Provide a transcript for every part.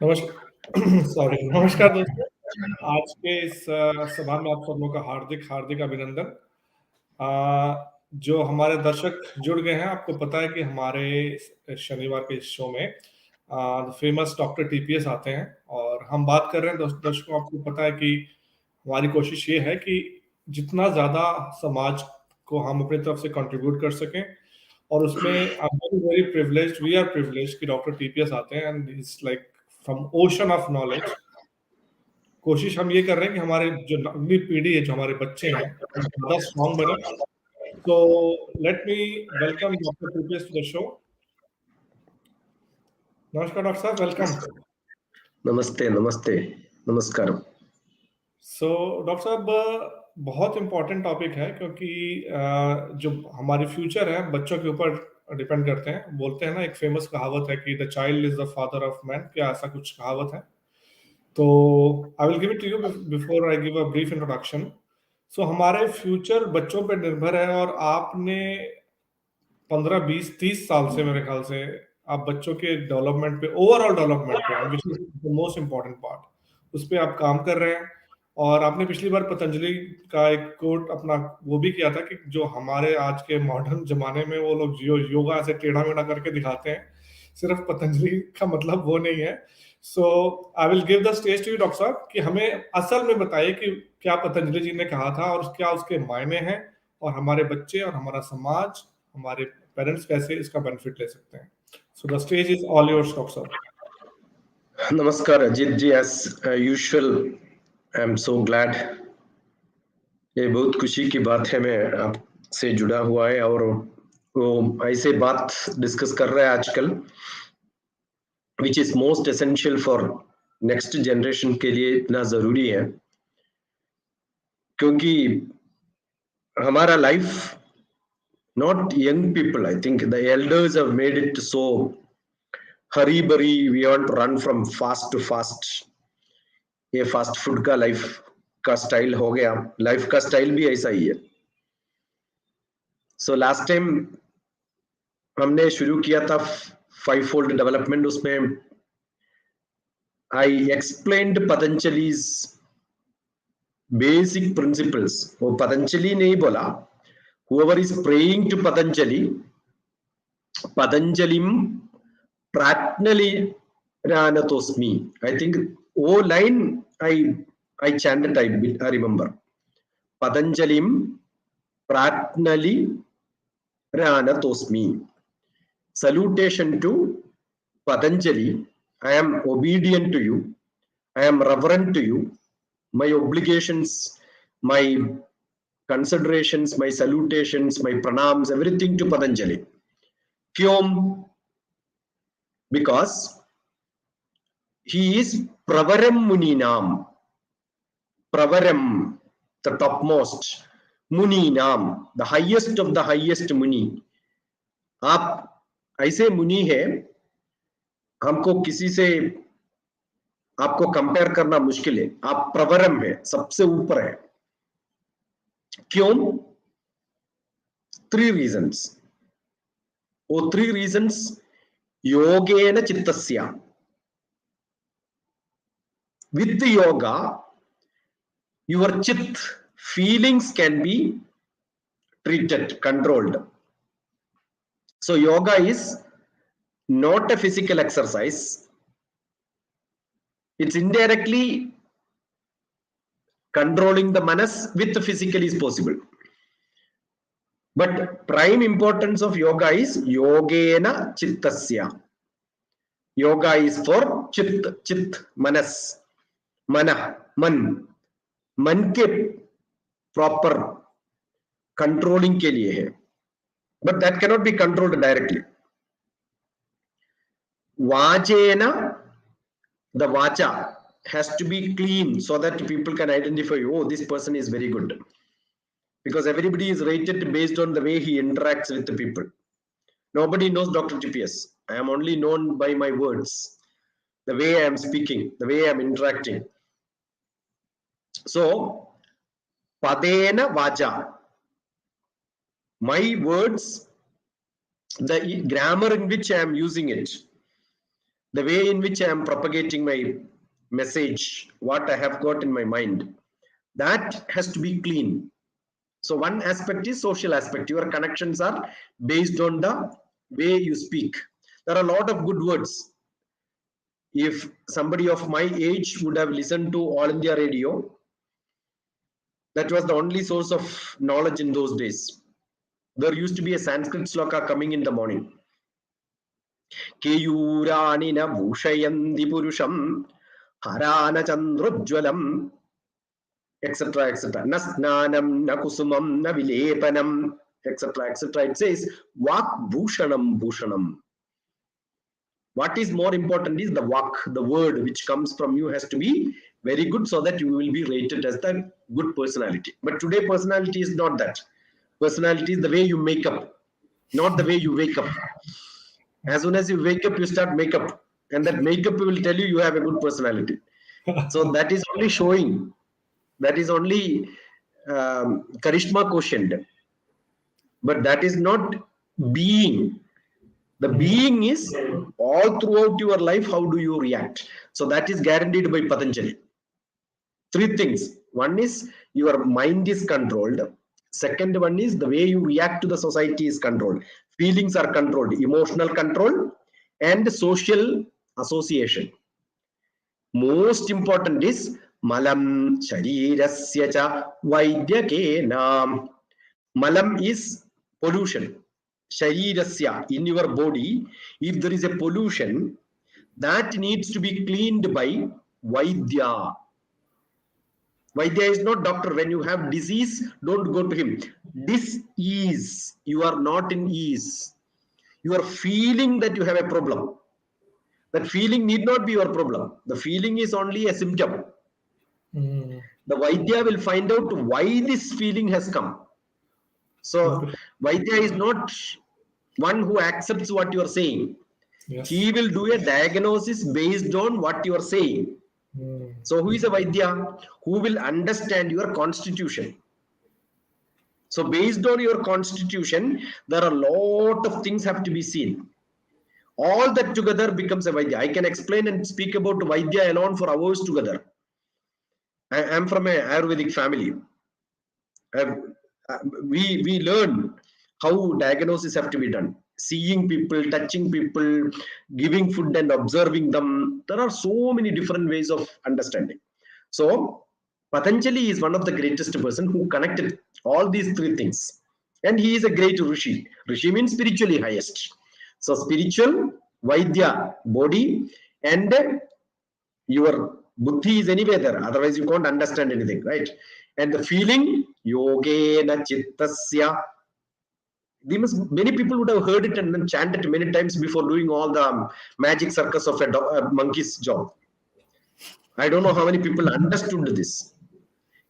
नमस्कार सॉरी नमस्कार दोस्तों। आज के इस सभा में आप सब लोगों का हार्दिक हार्दिक अभिनंदन। जो हमारे दर्शक जुड़ गए हैं, आपको पता है कि हमारे शनिवार के इस शो में फेमस डॉक्टर टीपीएस आते हैं और हम बात कर रहे हैं। दर्शकों, आपको पता है कि हमारी कोशिश ये है कि जितना ज़्यादा समाज को हम अपनी तरफ से कंट्रीब्यूट कर सकें, और उसमें very privileged, we are privileged कि डॉक्टर टीपीएस आते हैं and it's like from ocean of knowledge. कोशिश हम ये कर रहे हैं कि हमारे जो अगली पीढ़ी है, जो हमारे बच्चे हैं, वो ज़्यादा स्ट्रॉन्ग बने। तो let me welcome doctor TPS to the show. नमस्कार डॉक्टर साहब, वेलकम। नमस्ते नमस्ते नमस्कार। सो डॉक्टर साहब, बहुत इम्पोर्टेंट टॉपिक है क्योंकि जो हमारी फ्यूचर है बच्चों के ऊपर डिपेंड करते हैं। बोलते हैं ना, एक फेमस कहावत है कि the child is the father of man. क्या ऐसा कुछ कहावत है? तो I will give it to you before I give a brief introduction. So हमारे फ्यूचर बच्चों पर निर्भर है, और आपने 15 20 30 साल से, मेरे ख्याल से, आप बच्चों के डेवलपमेंट पे, ओवरऑल डेवलपमेंट पे, which is the most important part, उस पे आप काम कर रहे हैं। और आपने पिछली बार पतंजलि का एक कोट अपना वो भी किया था कि जो हमारे आज के मॉडर्न जमाने में वो लोग योगा ऐसे टेढ़ा मेढ़ा करके दिखाते हैं, सिर्फ पतंजलि का मतलब वो नहीं है। So I will give the stage to you doctor साहब, कि हमें असल में बताइए कि क्या पतंजलि जी ने कहा था और क्या उसके मायने हैं, और हमारे बच्चे और हमारा समाज, हमारे पेरेंट्स कैसे इसका बेनिफिट ले सकते हैं। So the stage is all yours doctor साहब। नमस्कार Ajit ji, as usual I am so glad. ये बहुत खुशी की बात है, मैं आपसे जुड़ा हुआ है और वो ऐसे बात डिस्कस कर रहे हैं आजकल, which is most essential for next generation के लिए इतना जरूरी है, क्योंकि हमारा life, not young people, I think the elders have made it so hurry burry, we want to run from fast to fast. ये फास्ट फूड का life का स्टाइल हो गया, लाइफ का स्टाइल भी ऐसा ही है। सो लास्ट टाइम हमने शुरू किया था 5 फोल्ड डेवलपमेंट, उसमें आई एक्सप्लेन्ड पतंजलि's बेसिक प्रिंसिपल्स। वो पतंजलि नहीं बोला, whoever is praying to Patanjali, Patanjalim Pratnali Ranatosmi. I think वो line I chanted, I remember. Patanjalim Pratnali Ranatosmi. Salutation to Patanjali. I am obedient to you. I am reverent to you. My obligations, my considerations, my salutations, my pranams, everything to Patanjali. Kyom? Because he is Pravaram Muninam. Pravaram, the topmost. Muninam, the highest of the highest Muni. आप ऐसे मुनि है, हमको किसी से आपको compare करना मुश्किल है। आप प्रवरम है, सबसे ऊपर है। क्यों? 3 reasons. वो 3 reasons योगेन चित्तस्य. With the yoga, your chit feelings can be treated, controlled. So yoga is not a physical exercise. It's indirectly controlling the manas with the physical is possible. But prime importance of yoga is yogena chittasya. Yoga is for chit, manas, mana, मन के proper controlling के लिए है, but that cannot be controlled directly. वाचेना, the वाचा has to be clean so that people can identify, oh, this person is very good, because everybody is rated based on the way he interacts with the people. Nobody knows Dr. TPS. I am only known by my words, the way I am speaking, the way I am interacting. So padena vacha, my words, the grammar in which I am using it, the way in which I am propagating my message, what I have got in my mind, that has to be clean. So one aspect is social aspect. Your connections are based on the way you speak. There are a lot of good words. If somebody of my age would have listened to All India Radio, that was the only source of knowledge in those days. There used to be a Sanskrit sloka coming in the morning. Keyurani na bhushayanti purusham harana chandrojwalam, etc., etc. Na snanam, na kusumam, na vilepanam, etc., etc. It says vak bhushanam bhushanam. What is more important is the vak, the word which comes from you has to be very good, so that you will be rated as the good personality. But today personality is not that. Personality is the way you make up, not the way you wake up. As soon as you wake up, you start makeup, and that makeup will tell you you have a good personality. So that is only showing. That is only charisma quotient, but that is not being. The being is all throughout your life. How do you react? So that is guaranteed by Patanjali. Three things. One is your mind is controlled. Second one is the way you react to the society is controlled. Feelings are controlled. Emotional control and social association. Most important is malam sharirasya cha vaidyakena. Malam is pollution. Sharirasya, in your body, if there is a pollution, that needs to be cleaned by Vaidya. Vaidya is not doctor. When you have disease, don't go to him. Dis-ease. You are not in ease. You are feeling that you have a problem. That feeling need not be your problem. The feeling is only a symptom. The Vaidya will find out why this feeling has come. So Vaidya is not one who accepts what you are saying. Yes. He will do a diagnosis based on what you are saying. So who is a Vaidya? Who will understand your constitution. So based on your constitution, there are a lot of things have to be seen. All that together becomes a Vaidya. I can explain and speak about Vaidya alone for hours together. I am from a Ayurvedic family. We learn how diagnosis have to be done. Seeing people, touching people, giving food and observing them. There are so many different ways of understanding. So Patanjali is one of the greatest person who connected all these three things. And he is a great Rishi. Rishi means spiritually highest. So spiritual, Vaidya, body, and your buddhi is anyway there. Otherwise you can't understand anything, right? And the feeling, yogena chittasya. Many people would have heard it and then chanted many times before doing all the magic circus of a monkey's job. I don't know how many people understood this.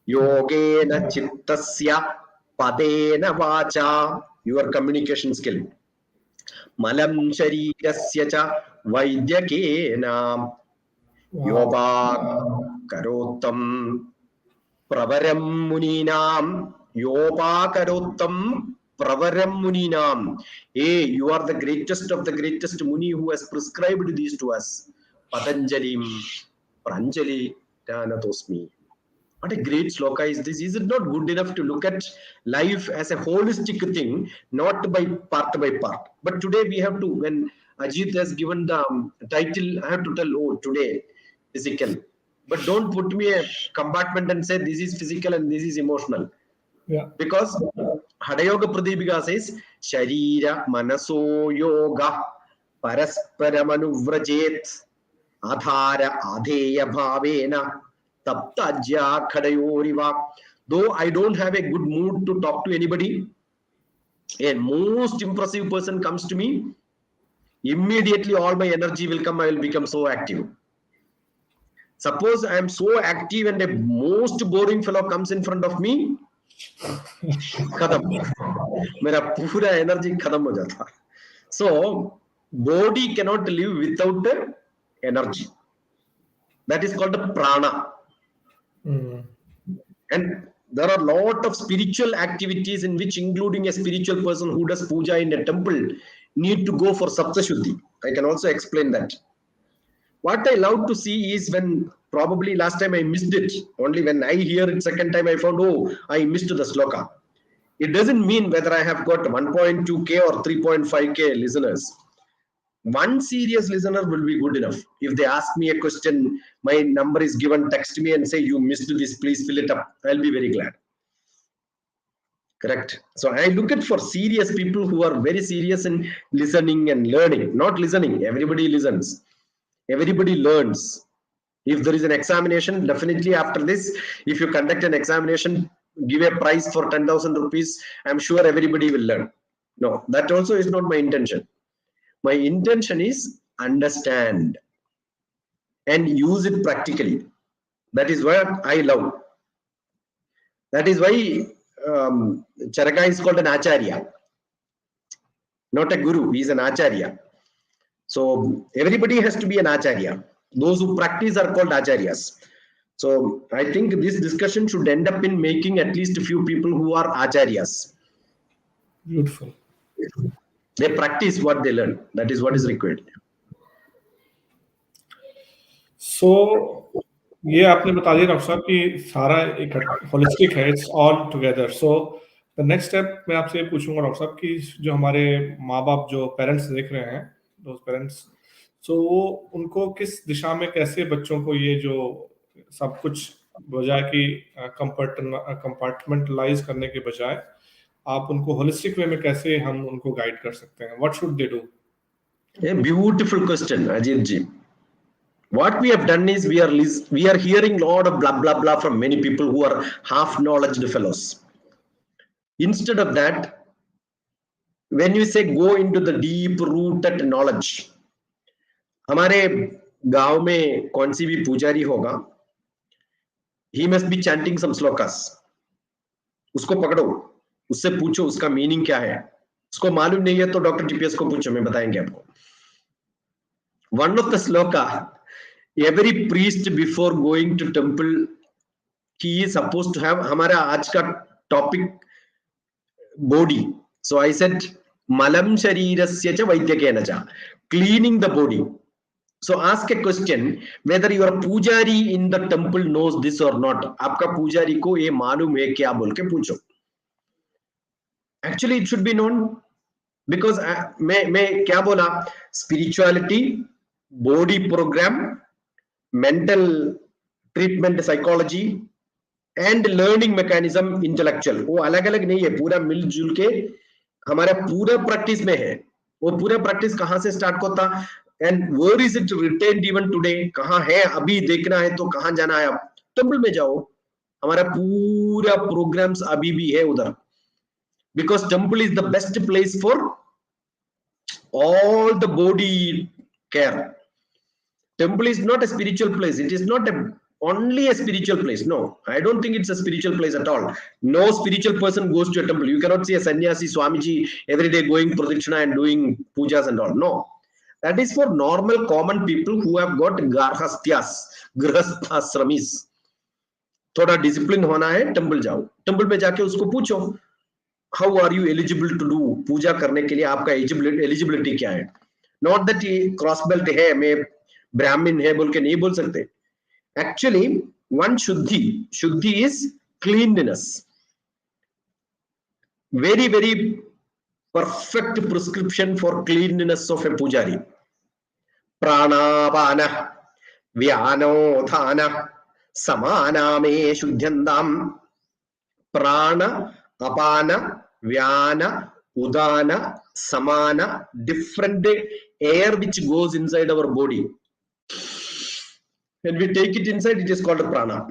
Yogena chittasya padena vacha, your communication skill. Malam sharirasya cha vaidyakena yoga karotam pravaram muninam yoga karotam pravaram muninam. Hey, you are the greatest of the greatest Muni who has prescribed these to us. Patanjalim Pranjali Dhanatosmi. What a great sloka is this. Is it not good enough to look at life as a holistic thing, not by part? But today we have to, when Ajeet has given the title, I have to tell, oh, today, physical. But don't put me a compartment and say this is physical and this is emotional. Yeah. Because Hadayoga Pradipika says, Sharira Manaso Yoga Parasparamanuvrajet Adhara Adheya Bhavena. Though I don't have a good mood to talk to anybody, a most impressive person comes to me, immediately all my energy will come, I will become so active. Suppose I am so active and a most boring fellow comes in front of me, खत्म, मेरा पूरा energy खत्म हो जाता. So body cannot live without energy. That is called the prana. And there are a lot of spiritual activities in which, including a spiritual person who does puja in a temple, need to go for saptashuddhi. I can also explain that. What I love to see is when probably last time I missed it. Only when I hear it second time I found, oh, I missed the sloka. It doesn't mean whether I have got 1.2k or 3.5k listeners. One serious listener will be good enough. If they ask me a question, my number is given, text me and say, you missed this, please fill it up. I'll be very glad. Correct. So I look at for serious people who are very serious in listening and learning. Not listening, everybody listens. Everybody learns. If there is an examination, definitely after this, if you conduct an examination, give a prize for 10,000 rupees, I'm sure everybody will learn. No, that also is not my intention. My intention is understand and use it practically. That is what I love. That is why Charaka is called an acharya, not a guru. He is an acharya. So everybody has to be an acharya. Those who practice are called acharyas. So I think this discussion should end up in making at least a few people who are acharyas. Beautiful. They practice what they learn. That is what is required. सो ये आपने बता दिया doctor साहब कि सारा एक holistic है, it's all together. So the next step मैं आपसे ये पूछूंगा डॉक्टर साहब कि जो हमारे माँ बाप जो पेरेंट्स देख रहे हैं, दोज पेरेंट्स, सो वो उनको किस दिशा में कैसे बच्चों को ये जो सब कुछ बजाय कि कंपार्टमेंटलाइज करने के बजाय आप उनको होलिस्टिक वे में कैसे हम उनको गाइड कर सकते हैं? What should they do? A beautiful question, Ajeet ji. What we have done is we are hearing a lot of blah blah blah from many people who are half knowledge fellows. Instead of that, when you say go into the deep rooted knowledge, हमारे गांव में कौन सी भी पुजारी होगा, he must be chanting some slokas. उसको पकड़ो, उससे पूछो उसका मीनिंग क्या है. उसको मालूम नहीं है तो डॉक्टर टीपीएस को पूछो, मैं बताएंगे आपको. One of the sloka, every priest before going to temple, he is supposed to have, हमारा आज का topic body. So I said malam sharirasya cha vaidyakena cha, cleaning the body. So ask a question whether your pujari in the temple knows this or not. आपका पुजारी को ये मालूम है क्या बोल के पूछो. Actually it should be known, because मैं क्या बोला, spirituality, body program, mental treatment psychology and learning mechanism intellectual, वो अलग अलग नहीं है, पूरा मिलजुल के हमारा पूरा प्रैक्टिस में है. वो पूरा प्रैक्टिस कहाँ से स्टार्ट होता and where is it retained even today, कहाँ है अभी देखना है तो कहाँ जाना है, आप टेंपल में जाओ, हमारा पूरा प्रोग्राम्स अभी भी है उधर. Because temple is the best place for all the body care. Temple is not a spiritual place. It is not only a spiritual place. No, I don't think it's a spiritual place at all. No spiritual person goes to a temple. You cannot see a sannyasi, Swamiji every day going pradakshina and doing pujas and all. No, that is for normal common people who have got garhasthyas, grihasthasramis. थोड़ा discipline होना है, temple जाओ. Temple में जाके उसको पूछो, how are you eligible to do, पूजा करने के लिए आपका एलिजिबिलिटी क्या है. नॉट दैट क्रॉस बेल्ट है, मैं ब्राह्मण है बोल के नहीं बोल सकते. एक्चुअली वन शुद्धि is cleanliness. Very very perfect prescription for cleanliness of a पुजारी. प्राणापान व्यानोधान समानामे शुद्ध्यन्ताम. प्राण, apana, vyana, udana, samana, different air which goes inside our body. When we take it inside, it is called prana.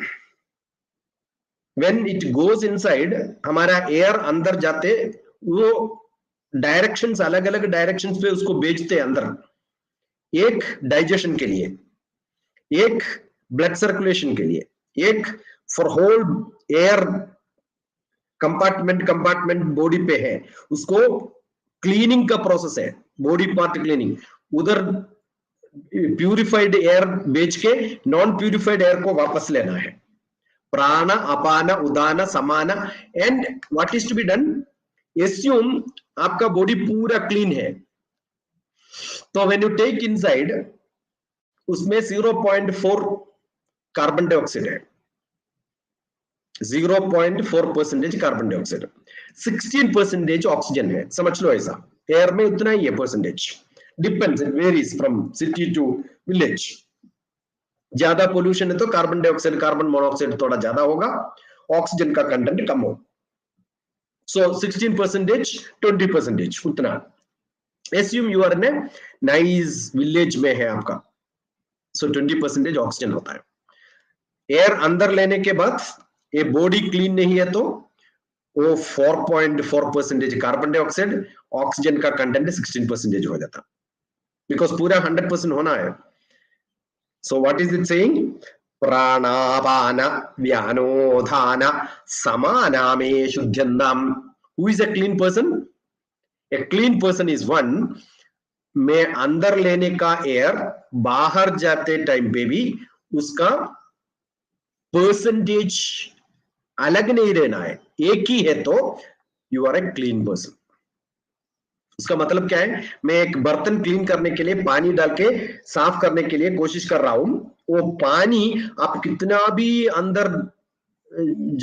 When it goes inside, हमारा air अंदर जाते, वो directions अलग अलग directions पे उसको भेजते अंदर. एक digestion के लिए, एक blood circulation के लिए, एक for whole air compartment body पे है, उसको क्लीनिंग का प्रोसेस है, बॉडी पार्ट क्लीनिंग. उधर प्यूरिफाइड एयर बेच के नॉन प्यूरिफाइड एयर को वापस लेना है. प्राण, अपान, उदान, समान. And what is to be done, assume आपका बॉडी पूरा क्लीन है, तो व्हेन यू टेक इनसाइड, उसमें 0.4 कार्बन डाइऑक्साइड है, 0.4% कार्बन डाइऑक्साइड, 16% ऑक्सीजन है, समझ लो ऐसा। एयर में उतना ही है percentage, depends, it varies from city to village. ज्यादा पोल्यूशन है तो कार्बन डाइऑक्साइड, कार्बन मोनोऑक्साइड थोड़ा ज्यादा होगा, ऑक्सीजन का कंटेंट कम हो। सो 16%, 20% उतना। Assume you are in a nice village में है आपका, सो 20% ऑक्सीजन होता है। एयर अंदर लेने के बाद ये बॉडी क्लीन नहीं है तो वो 4.4% कार्बन डाइऑक्साइड, ऑक्सीजन का कंटेंट 16% हो जाता, बिकॉज पूरा 100% होना है। So what is it saying? प्राणापान व्यानोधान समानामे शुद्ध्यन्ताम। Who is a clean person? A clean person is one में अंदर लेने का एयर बाहर जाते टाइम पे भी उसका परसेंटेज अलग नहीं रहना है, एक ही है, तो you are a clean person. उसका मतलब क्या है? मैं एक बर्तन क्लीन करने के लिए पानी डाल के साफ करने के लिए कोशिश कर रहा हूं, वो पानी आप कितना भी अंदर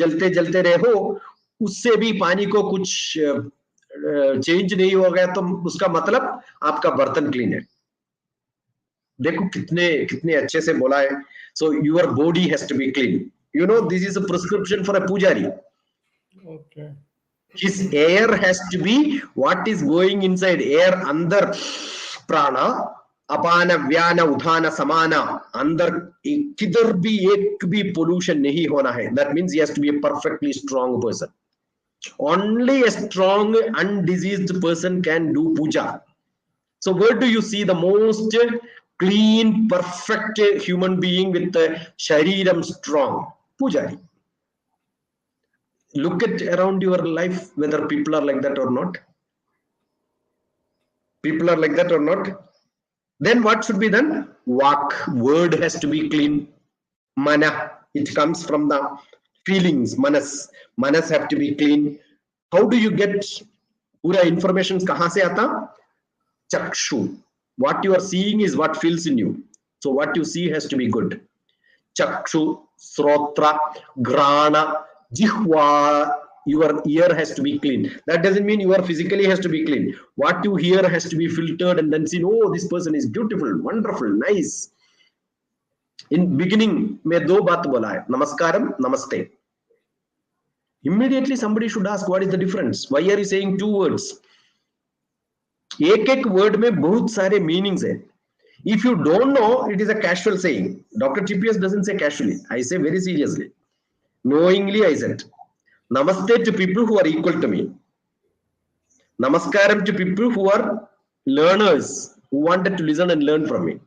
जलते जलते रहो, उससे भी पानी को कुछ चेंज नहीं हो गया, तो उसका मतलब आपका बर्तन क्लीन है। देखो कितने कितने अच्छे से बोला है। So your body has to be clean, you know, this is a prescription for a pujari. Okay. His air has to be what is going inside, air andar prana apana vyana udhana samana, andar kidhar bhi ek bhi pollution nahi hona hai. That means he has to be a perfectly strong person. Only a strong undiseased person can do puja. So where do you see the most clean perfect human being with the shariram strong? Pujari. Look at around your life whether people are like that or not. People are like that or not. Then what should be done? Vak, word has to be clean. Mana, it comes from the feelings. Manas have to be clean. How do you get pura information? Kahan se aata? Chakshu. What you are seeing is what feels in you. So what you see has to be good. Chakshu, Srotra, Grana, Jihva, your ear has to be clean. That doesn't mean your physically has to be clean. What you hear has to be filtered and then seen, oh, this person is beautiful, wonderful, nice. In beginning, mein do baat bola hai, namaskaram, namaste. Immediately somebody should ask, what is the difference? Why are you saying two words? एक word में बहुत सारे meanings है. If you don't know, it is a casual saying. Dr. TPS doesn't say casually. I say very seriously. Knowingly I said. Namaste to people who are equal to me. Namaskaram to people who are learners, who wanted to listen and learn from me.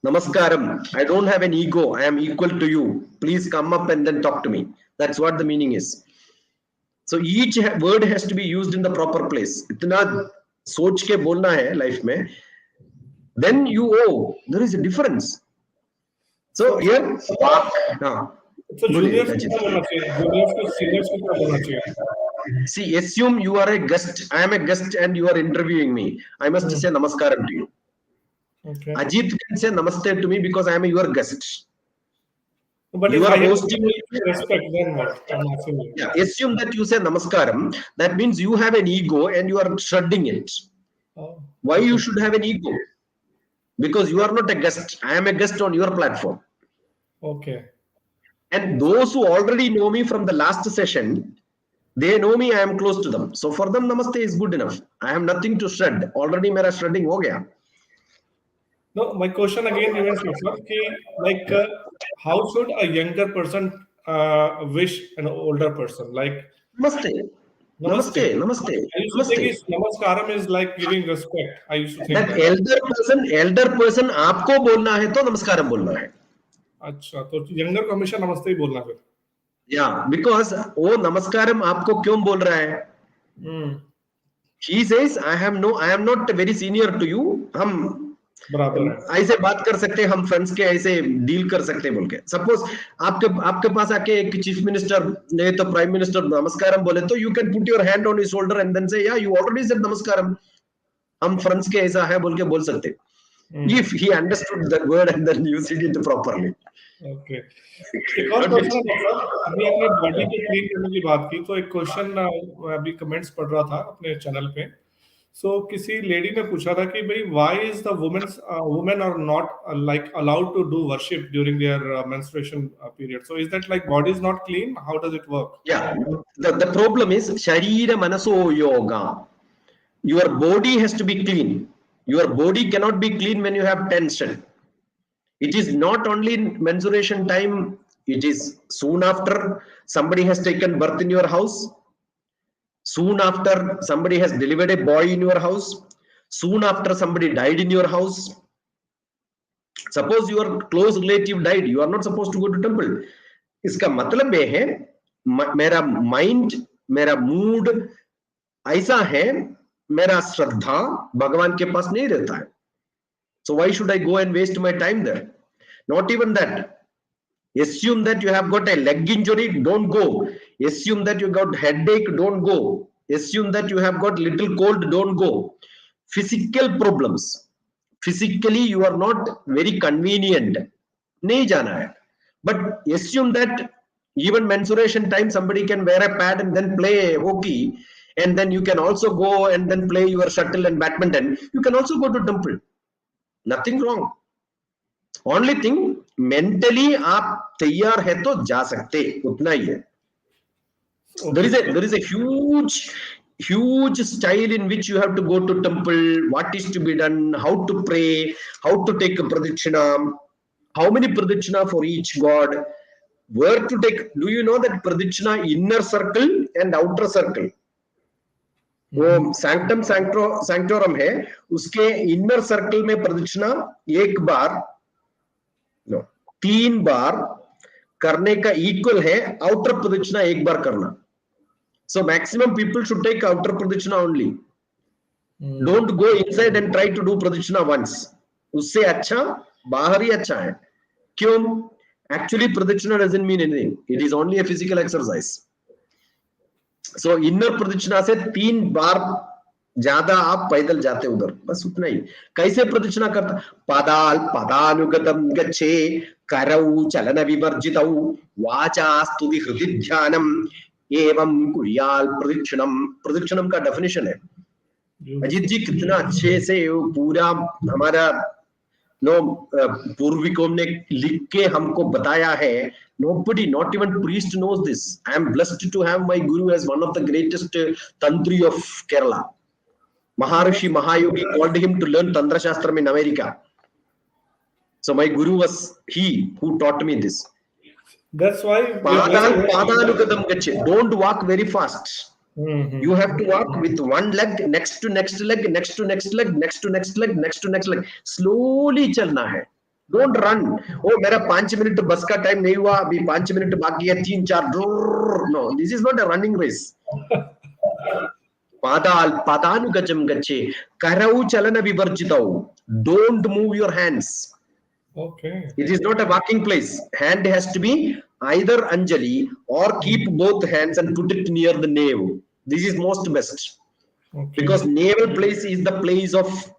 Namaskaram. I don't have an ego. I am equal to you. Please come up and then talk to me. That's what the meaning is. So each word has to be used in the proper place. इतना सोच के बोलना है life में. Then you there is a difference. So here, So juniors को क्या बोलना चाहिए? Juniors को seniors को क्या बोलना चाहिए? See, assume you are a guest. I am a guest and you are interviewing me. I must say namaskaram to you. Okay. Ajeet can say namaste to me because I am your guest. But you if are I have hosting me. respect, then what? I'm asking you. Yeah, assume that you say namaskaram. That means you have an ego and you are shredding it. Oh, Why you should have an ego? Because you are not a guest. I am a guest on your platform. Okay. And those who already know me from the last session, they know me, I am close to them. So for them, namaste is good enough. I have nothing to shred. Already mera shredding ho gaya. No, my question again remains, sir, like how should a younger person wish an older person? Like Namaste. namaste. Namaste. Namaste. I used to think Namaste. is namaskaram is like giving respect. I used to think That that. elder person आपको बोलना है तो नमस्कारम बोलना है. अच्छा, तो younger को हमेशा नमस्ते ही बोलना फिर. Yeah, because वो नमस्कारम आपको क्यों बोल रहा है? He says, I am not very senior to you. हम बराबर है. ऐसे बात कर सकते हैं, हम फ्रेंड्स के ऐसे डील कर सकते हैं बोल के. सपोज आपके पास आके एक चीफ मिनिस्टर नहीं तो प्राइम मिनिस्टर नमस्कारम बोले तो you can put your hand on his shoulder and then say या यू ऑलरेडी सेड नमस्कारम. हम फ्रेंड्स के ऐसा है बोल के बोल सकते. if he understood the word and then using it properly. Okay, एक और क्वेश्चन है डॉक्टर साहब, अभी आपने बॉडी को क्लीन करने की बात की, तो एक क्वेश्चन अभी कमेंट्स पढ़ रहा था अपने चैनल पे। सो किसी लेडी ने पूछा था कि भाई why is the women are not like allowed to do worship during their menstruation period, so is that like body is not clean, how does it work? Yeah, the problem is Sharira Manaso Yoga. Your body has to be clean. Your body cannot be clean when you have tension. It is not only in menstruation time, it is soon after somebody has taken birth in your house, soon after somebody has delivered a boy in your house, soon after somebody died in your house. Suppose your close relative died, you are not supposed to go to temple. इसका मतलब ये है मेरा mind, मेरा mood ऐसा है, मेरा श्रद्धा भगवान के पास नहीं रहता है. So why should I go and waste my time there? Not even that. Assume that you have got a leg injury, don't go. Assume that you got headache, don't go. Assume that you have got little cold, don't go. Physical problems. Physically you are not very convenient. नहीं जाना है. But assume that even menstruation time somebody can wear a pad and then play hockey, and then you can also go and then play your shuttle and badminton. You can also go to temple. Nothing wrong. Only thing, mentally आप तैयार है तो जा सकते, उतना ही है. There is a huge style in which you have to go to temple, what is to be done, how to pray, how to take a pradikshina, how many pradikshina for each god, where to take. Do you know that pradikshina inner circle and outer circle? वो sanctum sanctorum है, उसके inner circle में प्रदक्षिणा एक बार, no, 3 बार करने का equal है outer प्रदक्षिणा एक बार करना. So maximum people should take outer pradikshina only. Don't go inside and try to do pradikshina once. उससे अच्छा बाहर ही अच्छा है. क्यों? Actually pradikshina doesn't mean anything. It is only a physical exercise. So inner pradikshina से 3 बार ज्यादा आप पैदल जाते उधर, बस उतना ही. कैसे प्रदक्षिणा करता? पादाल पदानुगतम गच्छे करौ चलन विवर्जितौ वाचा स्तुति हृदि ध्यानम एवं कुर्याल प्रदक्षिणम. प्रदक्षिणम का डेफिनेशन है. अजीत जी कितना अच्छे से पूरा हमारा पूर्विकों ने लिख के हमको बताया है. Nobody, not even priest knows this. I am blessed to have my guru as one of the greatest tantri of Kerala. Maharishi Mahayogi called him to learn Tantra Shastram in America. So my guru was he who taught me this. That's why don't walk very fast. You have to walk with one leg next to next leg, next to next leg, next to next leg, next to next leg. Slowly चलना है. Don't run. Oh, मेरा 5 minute बस का time नहीं हुआ, अभी 5 minute बाकी है, 3-4. No, this is not a running race. पादानुगतम गच्छे करौ चलन विवर्जितौ. Don't move your hands. Okay. It is not a walking place. Hand has to be either Anjali or keep both hands and put it near the navel. This is most best. Okay. Because navel place is the place of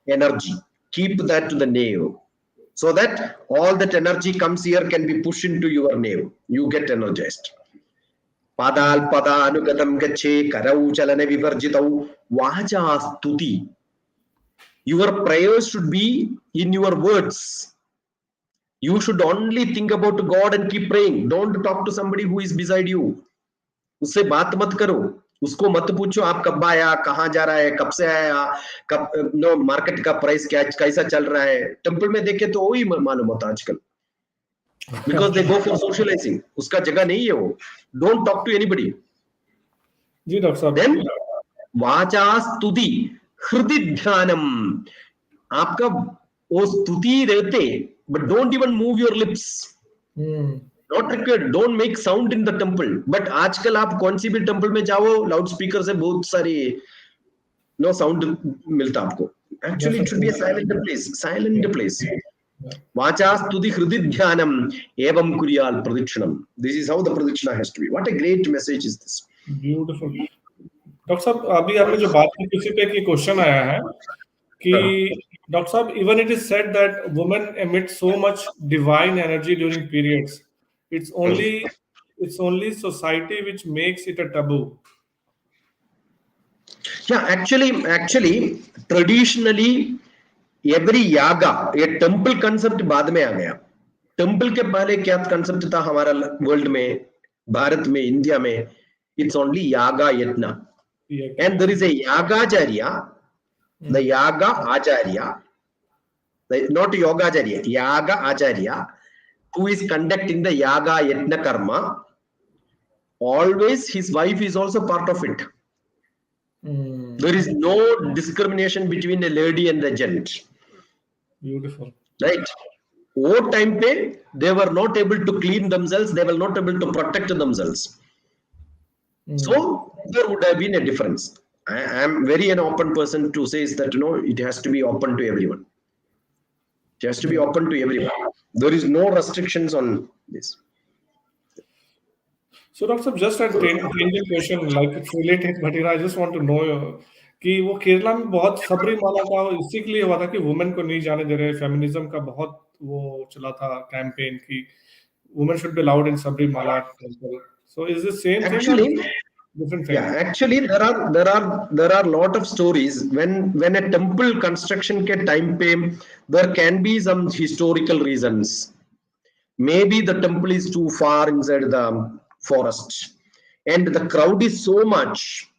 energy. Keep that to the navel, so that all that energy comes here can be pushed into your navel. You get energized. Padal padanugatam gacche karau chalane vivarjitau vaja stuti. Your prayers should be in your words. You should only think about God and keep praying. Don't talk to somebody who is beside you. उससे बात मत करो. उसको मत पूछो आप कब आया, कहाँ जा रहा है, कब से आया, कब मार्केट का प्राइस क्या कैसा चल रहा है. टेंपल में देखे तो वही मालूम होता आजकल. Because they go for socializing. उसका जगह नहीं है वो. Don't talk to anybody. जी डॉक्टर साहब. Then वाचा स्तुति हृदि ध्यानम. आपका वो स्तुति रहते, but don't even move your lips. Not required. Don't make sound in the temple. But आजकल आप कौन सी भी टेंपल में जाओ, लाउड स्पीकर से बहुत सारी नो साउंड मिलता आपको. Actually it should be a silent place. Silent place. वाचा स्तुति हृदि ध्यानम एवं कुर्याल प्रदक्षिणम. This is how the pradikshina has to be. What a great message is this. Beautiful. Doctor साहब अभी आपने जो बात की, किसी पे एक क्वेश्चन आया है कि Dr. Saab, even it is said that women emit so much divine energy during periods. It's only it's only society which makes it a taboo. Yeah, actually, traditionally, every yaga, ये temple concept बाद में आ गया. Temple के पहले क्या concept था हमारा world में, भारत में, इंडिया में? It's only yaga yajna, Yeah, and there is a yagacharya, the mm, yaga acharya, not yoga acharya, yaga acharya, who is conducting the yaga yajna karma. Always his wife is also part of it. There is mm, no discrimination between a lady and a gent, beautiful. right? Over time pe, they were not able to clean themselves, they were not able to protect themselves. Mm, So there would have been a difference. I am very an open person to say is that it has to be open to everyone. It has to be yeah. open to everyone. There is no restrictions on this. So, Dr. Saab, just a tangent question, like it's related, but I just want to know कि वो केरला में बहुत सबरीमाला का इसी के लिए हुआ था कि वुमेन को नहीं जाने दे रहे, फेमिनिज्म का बहुत वो चला था कैंपेन की women should be allowed in Sabrimala temple. So is the same thing or Actually, different yeah, thing? actually there are lot of stories when a temple construction ke time pe there can be some historical reasons. Maybe the temple is too far inside the forest, and the crowd is so much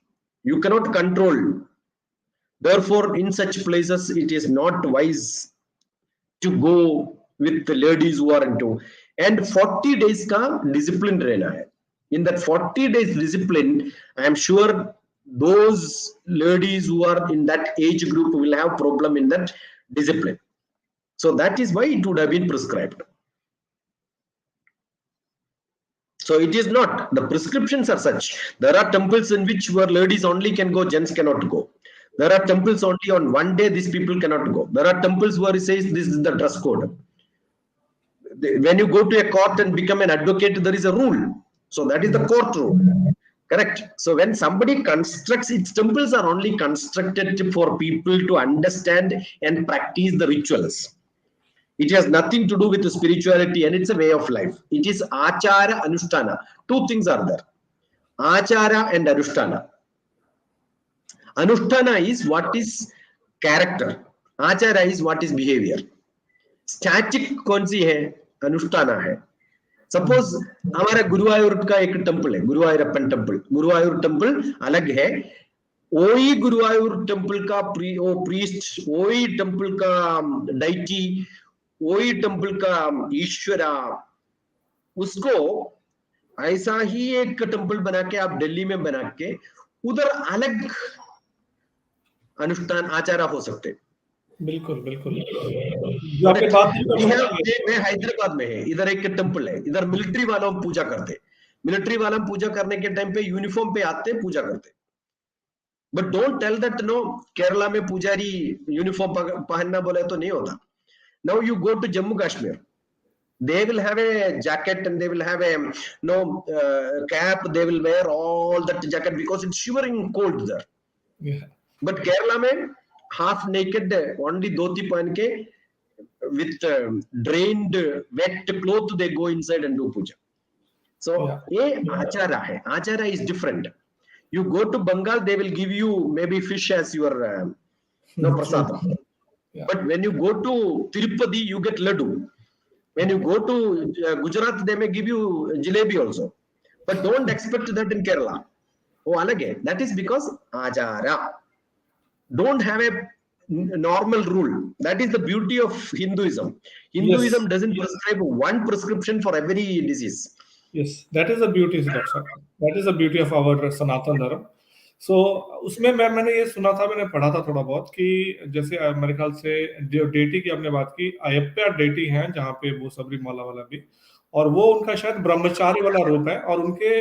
you cannot control. Therefore, in such places, it is not wise to go with the ladies who are into. And 40 days ka discipline rehna hai. In that 40 days discipline, I am sure those ladies who are in that age group will have problem in that discipline. So that is why it would have been prescribed. So it is not, the prescriptions are such. There are temples in which where ladies only can go, gents cannot go. There are temples only on one day these people cannot go. There are temples where it says this is the dress code. When you go to a court and become an advocate, there is a rule. So that is the court rule. Correct. So when somebody constructs, its temples are only constructed for people to understand and practice the rituals. It has nothing to do with spirituality, and it's a way of life. It is achara anushtana. Two things are there: achara and anushtana. Anushtana is what is character. Achara is what is behavior. Static कौन सी है? अनुष्ठाना है. Suppose हमारा गुरुवायूर का एक temple है, Guruvayurappan temple. Guruvayur temple अलग है. वही गुरुवायूर टेम्पल का प्रीस्ट, वही टेम्पल का डाइटी, वही टेम्पल का ईश्वरा, उसको ऐसा ही एक टेम्पल बना के आप दिल्ली में बना के उधर अलग अनुष्ठान आचारा हो सकते. बिल्कुल बिल्कुल जो आपने बात की मैं हैदराबाद में है, इधर एक टेम्पल है, इधर मिलिट्री वालों पूजा करते. मिलिट्री वाला पूजा करने के टाइम पे यूनिफॉर्म पे आते पूजा करते. But don't tell that Kerala में पुजारी यूनिफॉर्म पहनना बोले तो नहीं होता. Now you go to Jammu Kashmir, they will have a jacket and they will have a cap, they will wear all that jacket because it's shivering cold there. yeah. But Kerala mein half naked only dhoti पहन के with drained wet cloth they go inside and do puja. So ये आचारा है. आचारा is different. You go to Bengal, they will give you maybe fish as your prasadam. Yeah. But when you go to Tirupati, you get laddu. When you go to Gujarat, they may give you jalebi also. But don't expect that in Kerala. Oh, alage. That is because achara. Don't have a normal rule. That is the beauty of Hinduism. Hinduism Yes. doesn't prescribe one prescription for every disease. Yes, that is the beauty, doctor. That is the beauty of our सनातन धर्म. सो उसमें मैंने ये सुना था, मैंने पढ़ा था थोड़ा बहुत कि जैसे मेरे ख्याल से जो डेटी की आपने बात की, अयप्पा डेटी हैं जहाँ पे वो सबरीमाला वाला भी, और वो उनका शायद ब्रह्मचारी वाला रूप है, और उनके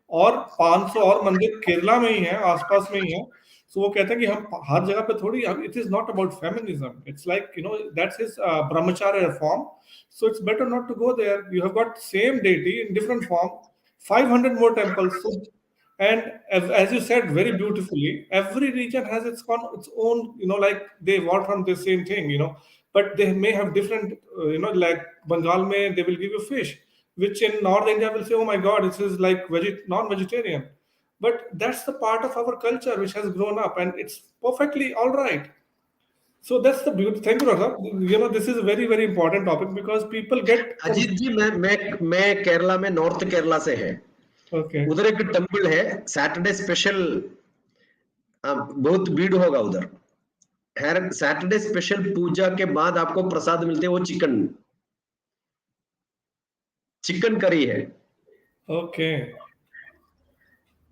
और 500 और मंदिर केरला में ही हैं, आसपास में ही हैं. सो वो कहते हैं कि हम हर जगह पे थोड़ी, it is not about feminism, it's like that's his ब्रह्मचार्य form. So it's better not to go there. You have got same deity in different form, 500 more temples. So, And as you said very beautifully, every region has its own, like they want from the same thing, but they may have different, like Bengal may they will give you fish, which in North India will say, oh my God, this is like non-vegetarian. But that's the part of our culture which has grown up, and it's perfectly all right. So that's the beauty. Thank you, Raghav. This is a very, very important topic because people get Ajit ji, मैं केरला में, north Kerala से है। okay. उधर एक temple है, Saturday special, बहुत भीड़ होगा उधर। हर सैटरडे स्पेशल पूजा के बाद आपको प्रसाद मिलते हैं, वो चिकन करी है। Okay.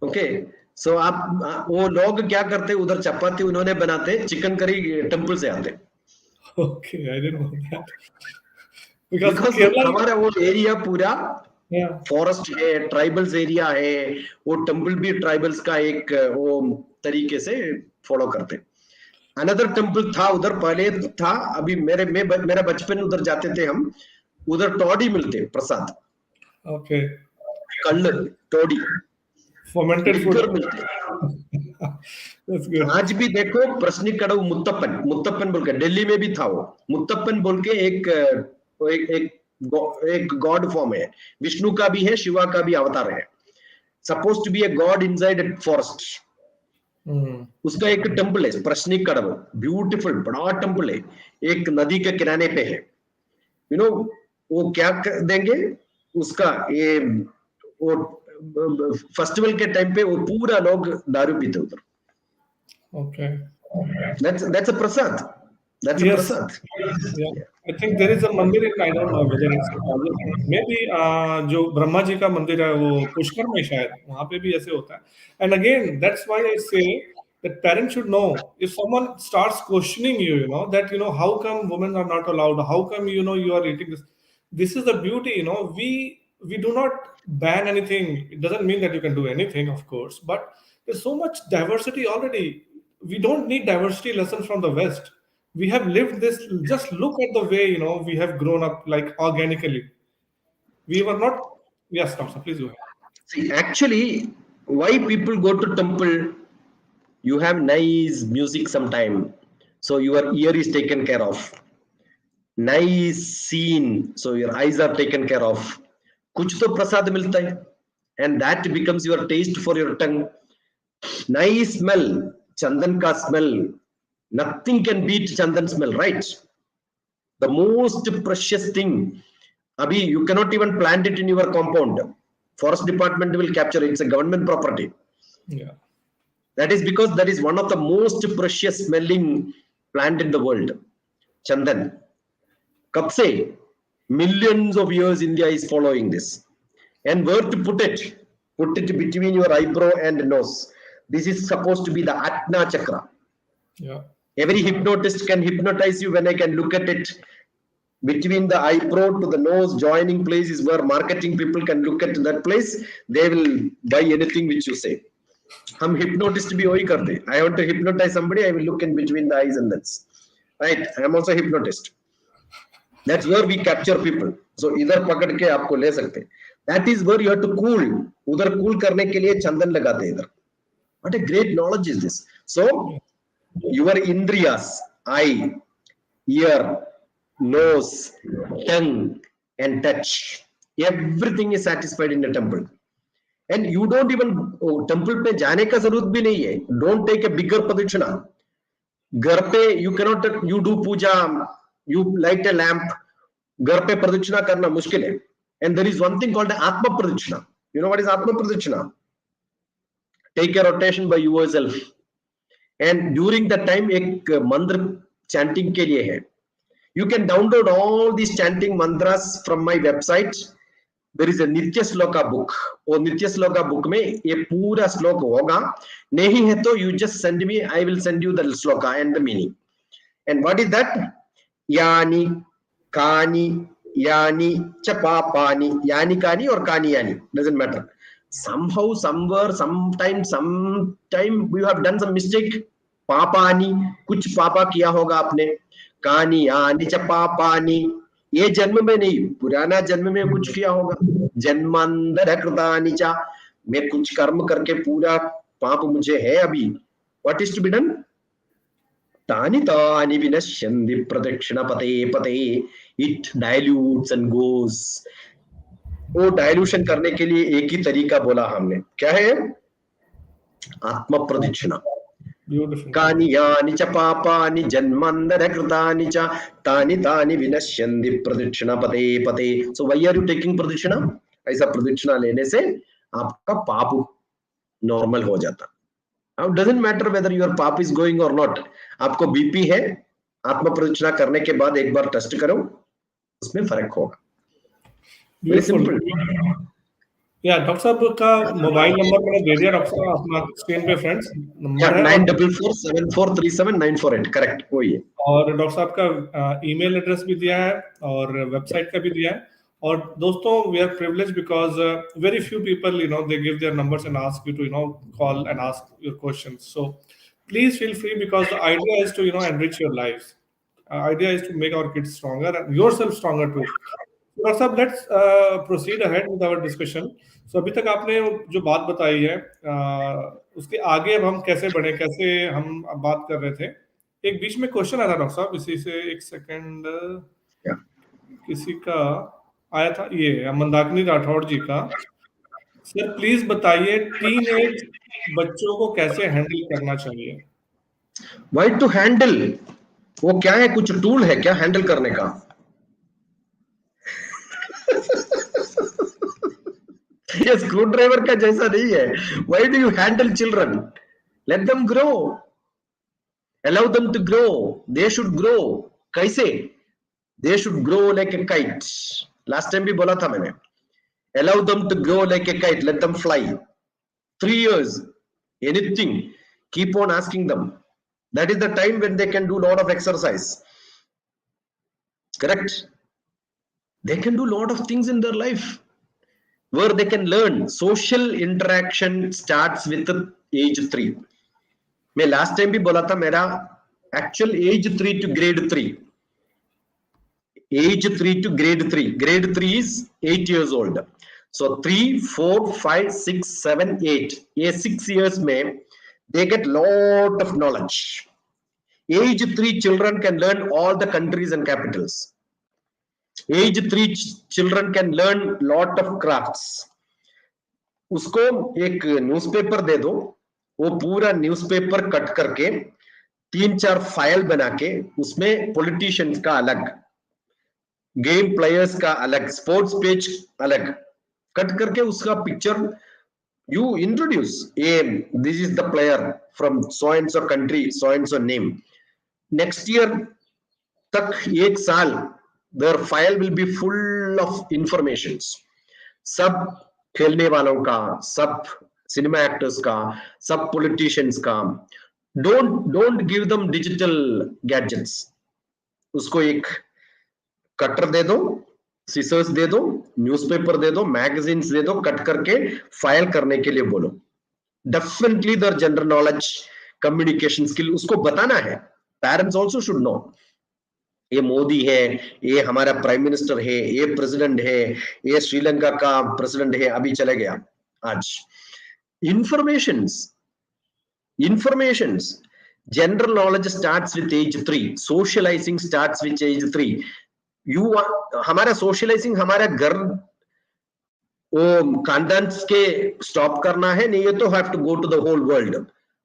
ओके, सो आप वो लोग क्या करते हैं, उधर चपाती उन्होंने बनाते, चिकन करी टेम्पल से आते। Okay, I didn't know that. Because because Kerala, हमारा वो एरिया पूरा yeah, फॉरेस्ट है, ट्राइबल्स एरिया है, वो टेम्पल भी ट्राइबल्स का एक वो तरीके से फॉलो करते। अनदर टेम्पल था उधर पहले था, अभी मेरा बचपन उधर जाते थे हम, उधर टोडी मिलते प्रसाद, okay. कल्ल टोडी Fermented food. लिकर मिलते। That's good. आज भी देखो प्रश्निक कड़व मुत्तप्पन बोल के, दिल्ली में भी था वो मुत्तप्पन बोल के, एक गॉड फॉर्म है, विष्णु का भी है, शिवा का भी अवतार है, suppose to be a god inside a forest. उसका एक टेम्पल है प्रश्निक कड़व, ब्यूटीफुल बड़ा टेम्पल है, एक नदी के किनारे पे है। वो क्या कर देंगे उसका, ये वो फेस्टिवल के टाइम पे वो पूरा लोग दारू पीते उधर। Okay. That's a prasad. That's a Yes. prasad. Yeah. I think there is a mandir in, I don't know whether it's maybe जो ब्रह्मा जी का मंदिर है वो पुष्कर में शायद, वहां पे भी ऐसे होता है. And again, that's why I say that parents should know if someone starts questioning you, that how come women are not allowed, how come you are eating this. This is the beauty, we do not ban anything. It doesn't mean that you can do anything, of course, but there's so much diversity already. We don't need diversity lessons from the West. We have lived this. Just look at the way we have grown up, like organically. We were not. Yes, Thompson, please go ahead. See, actually, why people go to temple? You have nice music sometime, so your ear is taken care of. Nice scene, so your eyes are taken care of. कुछ तो प्रसाद मिलता है, and that becomes your taste for your tongue. Nice smell, chandan ka smell. Nothing can beat chandan smell, right? The most precious thing. Abhi, you cannot even plant it in your compound. Forest department will capture it. It's a government property. Yeah. That is because that is one of the most precious smelling plant in the world. Chandan. Kab se? Millions of years India is following this. And where to put it? Put it between your eyebrow and nose. This is supposed to be the Atna chakra. Yeah. Every hypnotist can hypnotize you when I can look at it. Between the eyebrow to the nose, joining place is where marketing people can look at that place. They will buy anything which you say. हम hypnotist भी वही करते. I want to hypnotize somebody, I will look in between the eyes and lips. Right? I am also a hypnotist. That's where we capture people. So इधर पकड़ के आपको ले सकते. That is where you have to cool. उधर cool करने के लिए चंदन लगाते इधर. What a great knowledge is this. So your indriyas, eye, ear, nose, tongue, and touch, everything is satisfied in the temple. And you don't even temple पे जाने का जरूरत भी नहीं है. Don't take a bigger pradakshina. घर पे you cannot, you do puja, you light a lamp. घर पे pradakshina करना मुश्किल है. And there is one thing called atma pradakshina. You know what is atma pradakshina? Take a rotation by yourself. And during that time एक मंत्र chanting के लिए है. You can download all these chanting mantras from my website. There is a Nitya Sloka book. वो Nitya Sloka book में ये पूरा श्लोक होगा. नहीं है तो you just send me, I will send you the sloka and the meaning. And what is that? Yani, kani, yani, chapapani, yani kani or kani yani, doesn't matter. Somehow, somewhere, sometime you have done some mistake. पापानी, कुछ पापा किया होगा आपने. कानी आनी चपापानी, ये जन्म में नहीं, पुराना जन्म में कुछ किया होगा. जन्मांतर कृतानि च, मैं कुछ कर्म करके पूरा पाप मुझे है अभी, what is to be done? तानि तानि विनश्यन्ति प्रदक्षिण पते पते, it dilutes and goes. वो डायल्यूशन करने के लिए एक ही तरीका बोला हमने, क्या है? आत्म प्रदक्षिणा. Beautiful. कानि यानि च पापानि जन्मांतर कृतानि च तानि तानि विनश्यन्ति प्रदक्षिणा पते पते. So why are you taking pradakshina? ऐसा प्रदक्षिणा लेने से आपका पाप नॉर्मल हो जाता. Now it doesn't matter whether your पाप is going or not. आपको बीपी है, आत्म प्रदक्षिणा करने के बाद एक बार टेस्ट करो, उसमें फर्क होगा. Very Beautiful. सिंपल. या डॉक्टर साहब का मोबाइल नंबर मैंने दे दिया डॉक्टर साहब, अपना स्क्रीन पे फ्रेंड्स या नंबर है, 9447437948, करेक्ट वही है. और डॉक्टर साहब का ईमेल एड्रेस भी दिया है और वेबसाइट का भी दिया है. और दोस्तों, we are privilege because very few people they give their numbers and ask you to call and ask your questions. So please feel free because the idea is to enrich your life. Idea is to make our kids stronger and yourself stronger too. Doctor साहब, let's proceed ahead with our discussion. So अभी तक आपने जो बात बताई है, उसके आगे अब हम कैसे बढ़े, कैसे हम अब बात कर रहे थे. एक बीच में क्वेश्चन आया था डॉक्टर साहब, इसी से एक सेकंड, किसी का आया था, ये मंदाकिनी राठौड़ जी का. सर प्लीज बताइए, टीन एज बच्चों को कैसे हैंडल करना चाहिए? Why to handle? वो क्या है, कुछ टूल है क्या हैंडल करने का? ये स्क्रू ड्राइवर का जैसा नहीं है. Why do you handle children? Let them grow, allow them to grow. They should grow. कैसे? They should grow like a kite. Last time भी बोला था मैंने, allow them to grow like a kite, let them fly. 3 years, anything, keep on asking them. That is the time when they can do lot of exercise. Correct? They can do lot of things in their life where they can learn. Social interaction starts with age 3. मैं last time भी बोला था, मेरा actual as 3 to grade 3. Age 3 to grade 3. Grade 3 is 8 years old. So 3, 4, 5, 6, 7, 8. ये 6 years में they get lot of knowledge. Age 3 children can learn all the countries and capitals. Age 3 children can learn lot of crafts. उसको एक newspaper दे दो, वो पूरा newspaper cut करके 3-4 file बना के उसमें पॉलिटिशियंस का अलग, गेम प्लेयर्स का अलग, स्पोर्ट्स पेज अलग कट करके उसका picture you introduce. This is the player from so and so country, so and so name. Next year तक, 1 साल, their file will be full of informations. सब खेलने वालों का, सब सिनेमा एक्टर्स का, सब पॉलिटिशियंस का. Don't give them digital gadgets. उसको एक कटर दे दो, सीजर्स दे दो, न्यूज़पेपर दे दो, मैगजीन्स दे दो, कट करके फाइल करने के लिए बोलो. Definitely their general knowledge, communication skill उसको बताना है. Parents also should know. ये मोदी है, ये हमारा प्राइम मिनिस्टर है, ये प्रेसिडेंट है, ये श्रीलंका का प्रेसिडेंट है, अभी चले गया आज. informations, general knowledge starts with age 3. socializing starts with age 3. हमारा सोशलाइजिंग हमारा घर, वो खानदान के स्टॉप करना है नहीं, ये तो have to go to the whole world.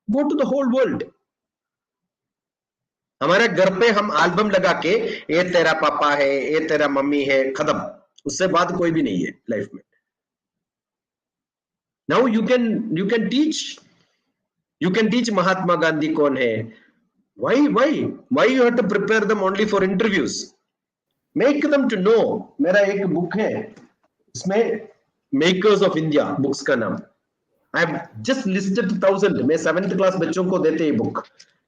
Go to the whole world. हमारे घर पे हम एल्बम लगा के, ये तेरा पापा है, ये तेरा मम्मी है, खत्म. उससे बाद कोई भी नहीं है लाइफ में. Now you can teach Mahatma Gandhi कौन है. why you have to prepare them only for interviews? Make them to know. मेरा एक बुक है, इसमें मेकर्स ऑफ इंडिया बुक्स का नाम. I have just listed 1000. मैं 7th क्लास बच्चों को देते हैं बुक.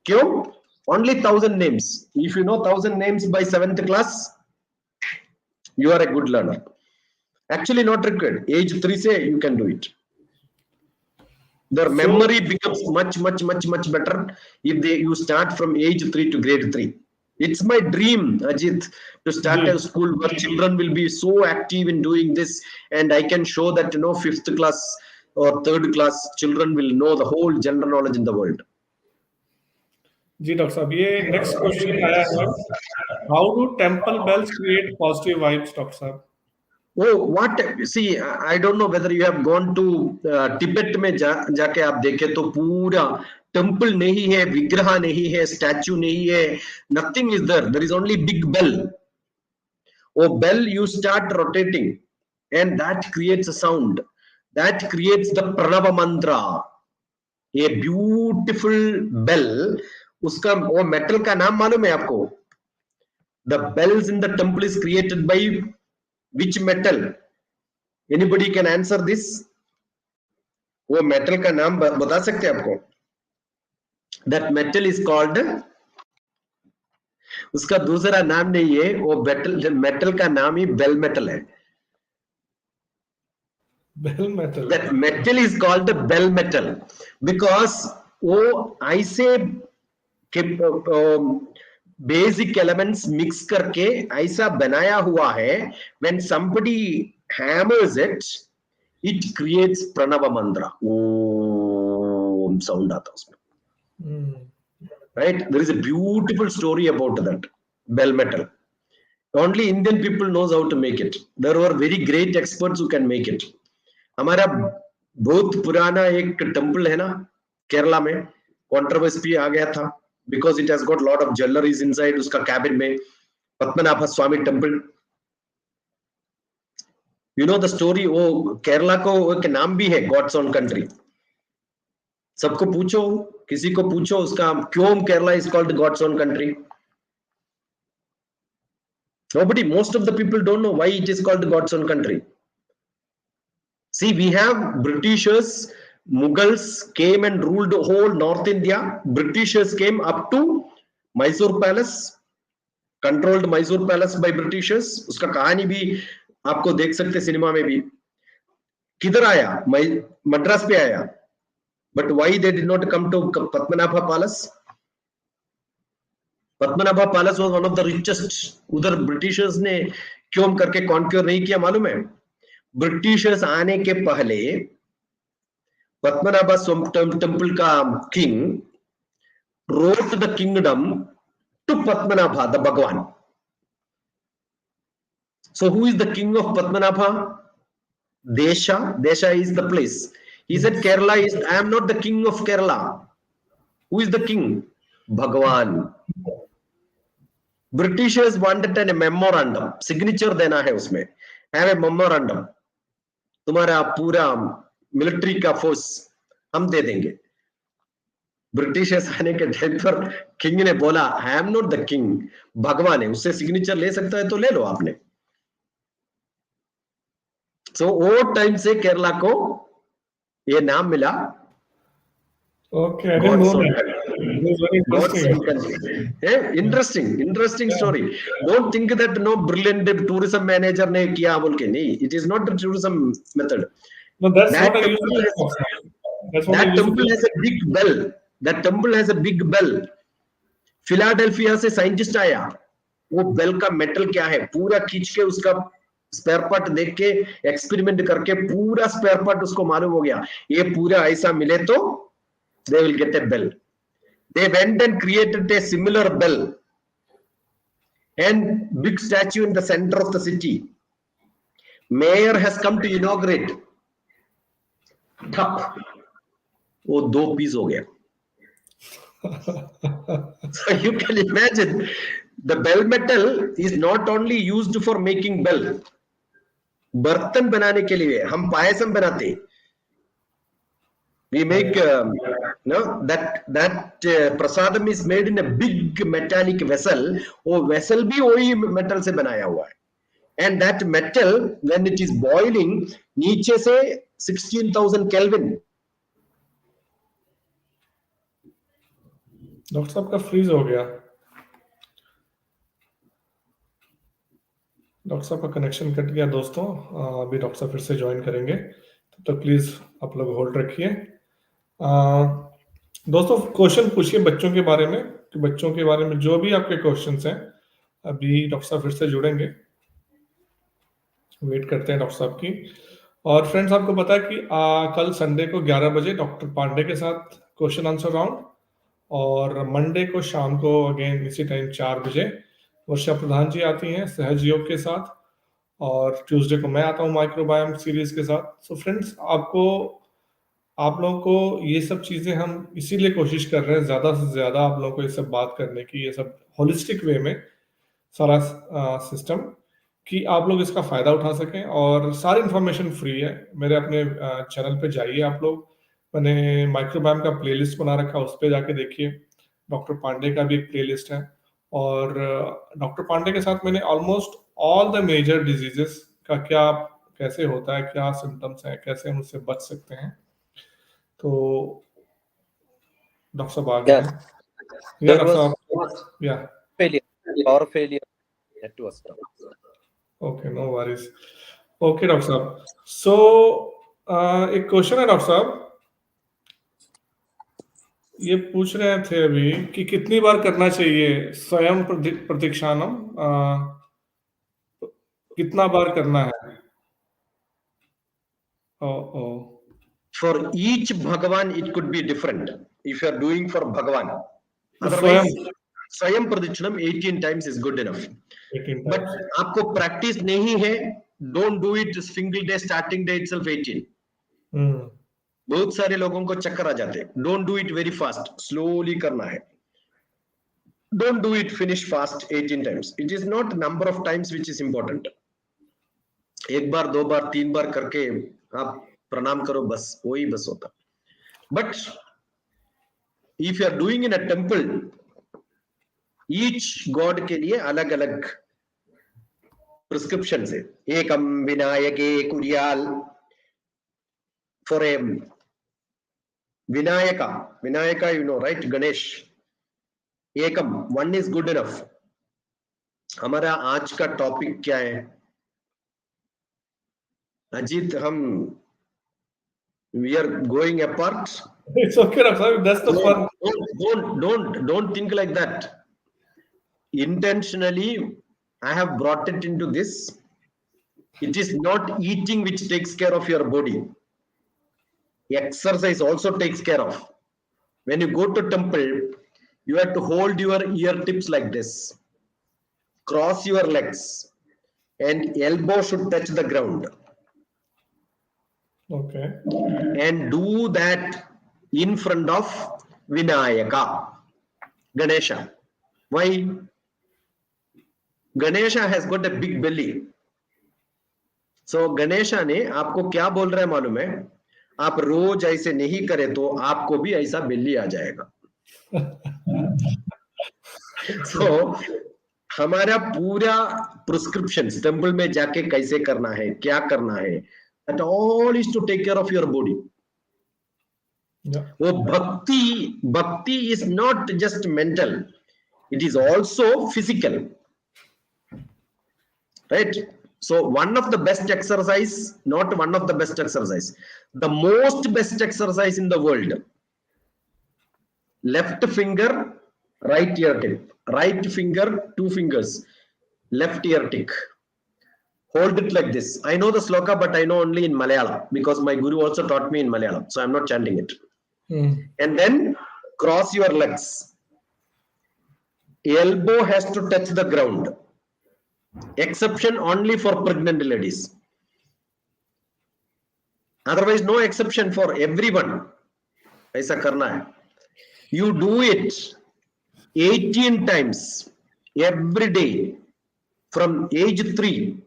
क्यों? Only 1000 names. If you know 1000 names by 7th class, you are a good learner. Actually not required. Age 3 se you can do it. Their memory becomes much better if you start from age 3 to grade 3. It's my dream, Ajeet, to start a school where children will be so active in doing this, and I can show that 5th class or third class children will know the whole general knowledge in the world. जी doctor साहब, ये next question आया है, how do temple bells create positive vibes doctor साहब? Oh, what? See, I don't know whether you have gone to Tibet में जाके आप देखे तो पूरा टेम्पल नहीं है, विग्रह नहीं है, स्टैचू नहीं है, nothing is there. There is only big bell. Oh, bell you start rotating and that creates a sound. That creates the pranava mantra. A beautiful bell. उसका वो मेटल का नाम मालूम है आपको? The bells in the temple is created by which metal? Anybody can answer this? वो metal का नाम बता सकते हैं आपको? That metal is called, उसका दूसरा नाम नहीं है, वो मेटल का नाम ही बेल मेटल है. Bell metal. That metal is called the bell metal because वो ऐसे बेसिक एलिमेंट्स मिक्स करके ऐसा बनाया हुआ है. When somebody hammers it, it creates pranava mantra. Om sound आता उसमें. Right? There is a beautiful story about that bell metal. Only Indian people knows how to make it. There were very great experts who can make it. हमारा बहुत पुराना एक temple है ना केरला में, controversy आ गया था because it has got lot of jewelries inside उसका कैबिन में, पद्मनाभ स्वामी temple. You know the story. वो केरला को एक नाम भी है गॉड्स ओन कंट्री. सबको पूछो, किसी को पूछो उसका क्यों Kerala is called God's own country. Nobody, most of the people don't know why it is called God's own country. See, we have Britishers, Mughals came and ruled the whole North India. Britishers came up to Mysore Palace, controlled Mysore Palace by Britishers. उसका कहानी भी आपको देख सकते cinema में भी. किधर आया? मद्रास पे आया. But why they did not come to Padmanabha Palace? Padmanabha Palace was one of the richest. उधर ब्रिटिशर्स ने क्यों करके कॉन्क्योर नहीं किया मालूम है? ब्रिटिशर्स आने के पहले पद्मनाभ टेम्पल का king wrote the kingdom to Padmanabha, the Bhagwan. So who is the king of Padmanabha? Desha is the place. He said Kerala is, I am not the king of Kerala. Who is the king? Bhagwan. Britishers wanted a memorandum, signature देना है उसमें. Have a memorandum. तुम्हारा पूरा military का force हम दे देंगे. Britishers आने के टाइम पर किंग ने बोला आई एम नॉट द किंग, भगवान है, उससे सिग्नेचर ले सकता है तो ले लो आपने. सो वो टाइम से केरला को ये नाम मिला. Okay, I didn't know that. It was very interesting. Interesting story. Don't think that no brilliant tourism manager ने किया बोल के. नहीं, it is not the tourism method. No, that's that what I used to temple That's what I that used to temple has a big bell. That temple has a big bell. Philadelphia से scientist आया, वो bell का metal क्या है पूरा खींच के उसका स्पेयर पार्ट देख के एक्सपेरिमेंट करके पूरा स्पेयर पार्ट उसको मालूम हो गया. ये पूरा ऐसा मिले तो they will get a bell. They went and created a similar bell and big statue in the center of the city. Mayor has come to inaugurate. ठप, वो 2 पीस हो गया. So you can imagine the bell metal is not only used for making bell. बर्तन बनाने के लिए हम पायसम बनाते. We make that prasadam is made in a big metallic vessel. वो vessel भी वही metal से बनाया हुआ है. And that metal when it is boiling नीचे से 16,000 Kelvin. डॉक्टर साहब का फ्रीज हो गया. डॉक्टर साहब का कनेक्शन कट गया दोस्तों. अभी डॉक्टर साहब फिर से ज्वाइन करेंगे, तो प्लीज आप लोग होल्ड रखिए. दोस्तों क्वेश्चन पूछिए बच्चों के बारे में, कि बच्चों के बारे में जो भी आपके क्वेश्चंस हैं. अभी डॉक्टर साहब फिर से जुड़ेंगे, वेट करते हैं डॉक्टर साहब की. और फ्रेंड्स आपको पता है कि कल संडे को 11 बजे डॉक्टर पांडे के साथ क्वेश्चन आंसर राउंड, और मंडे को शाम को अगेन इसी टाइम 4 बजे वर्षा प्रधान जी आती हैं सहज योग के साथ, और ट्यूसडे को मैं आता हूँ माइक्रोबायोम सीरीज के साथ। सो फ्रेंड्स आप लोगों को ये सब चीजें हम इसीलिए कोशिश कर रहे हैं ज्यादा से ज्यादा आप लोगों को ये सब बात करने की, ये सब होलिस्टिक वे में सारा सिस्टम, कि आप लोग इसका फायदा उठा सकें। और सारी इंफॉर्मेशन फ्री है, मेरे अपने चैनल पे जाइए आप लोग, मैंने माइक्रोबायोम का प्लेलिस्ट बना रखा, उस पे जाके देखिए। डॉक्टर पांडे का भी एक प्लेलिस्ट है, और डॉक्टर पांडे के साथ मैंने almost all the major diseases का क्या कैसे होता है, क्या सिम्टम्स हैं, कैसे हम उससे बच सकते हैं। तो डॉक्टर साहब आगे Yes, हैं, या there डॉक्टर was साहब, या failure, power failure. That was done. Okay, no worries. Okay doctor साहब, सो एक क्वेश्चन है डॉक्टर साहब, ये पूछ रहे थे अभी कि कितनी बार करना चाहिए स्वयं प्रतीक्षानम, कितना बार करना है? ओ ओ For each Bhagavan, it could be different. If you are doing for Bhagavan, तो otherwise, Swayam Pradichanam 18 times is good enough. 18 But times। आपको practice नहीं है, don't do it single day, starting day itself 18. हम्म, बहुत सारे लोगों को चक्कर आ जाते हैं। Don't do it very fast, slowly करना है। Don't do it finish fast 18 times. It is not number of times which is important. एक बार, दो बार, तीन बार करके आप प्रणाम करो, बस वही बस होता। But if you are doing in a temple, each god के लिए अलग अलग प्रिस्क्रिप्शन है। एकम Vinayake कुरियाल, for a Vinayaka, you know, right? Ganesh. Ekam, one is good enough. हमारा आज का टॉपिक क्या है अजीत? हम we are going apart. It's okay doctor साहब, that's the fun. Don't think like that. Intentionally I have brought it into this. It is not eating which takes care of your body. Exercise also takes care of. When you go to temple, you have to hold your ear tips like this, cross your legs, and elbow should touch the ground, okay, and do that in front of Vinayaka, Ganesha. Why? Ganesha has got a big belly. So Ganesha ने आपको क्या बोल रहा है मालूम है? आप रोज ऐसे नहीं करे तो आपको भी ऐसा बेली आ जाएगा। So हमारा पूरा प्रिस्क्रिप्शन टेम्पल में जाके कैसे करना है, क्या करना है, that all is to take care of your body. वो भक्ति is not just mental, it is also physical, right? So one of the best exercise, not one of the best exercise, the most best exercise in the world, left finger right ear tip, right finger two fingers, left ear tick, hold it like this. I know the sloka, but I know only in Malayalam because my guru also taught me in Malayalam, so I'm not chanting it. And then cross your legs, elbow has to touch the ground, exception only for pregnant ladies, otherwise no exception for everyone. ऐसा करना है। You do it 18 times every day from age 3.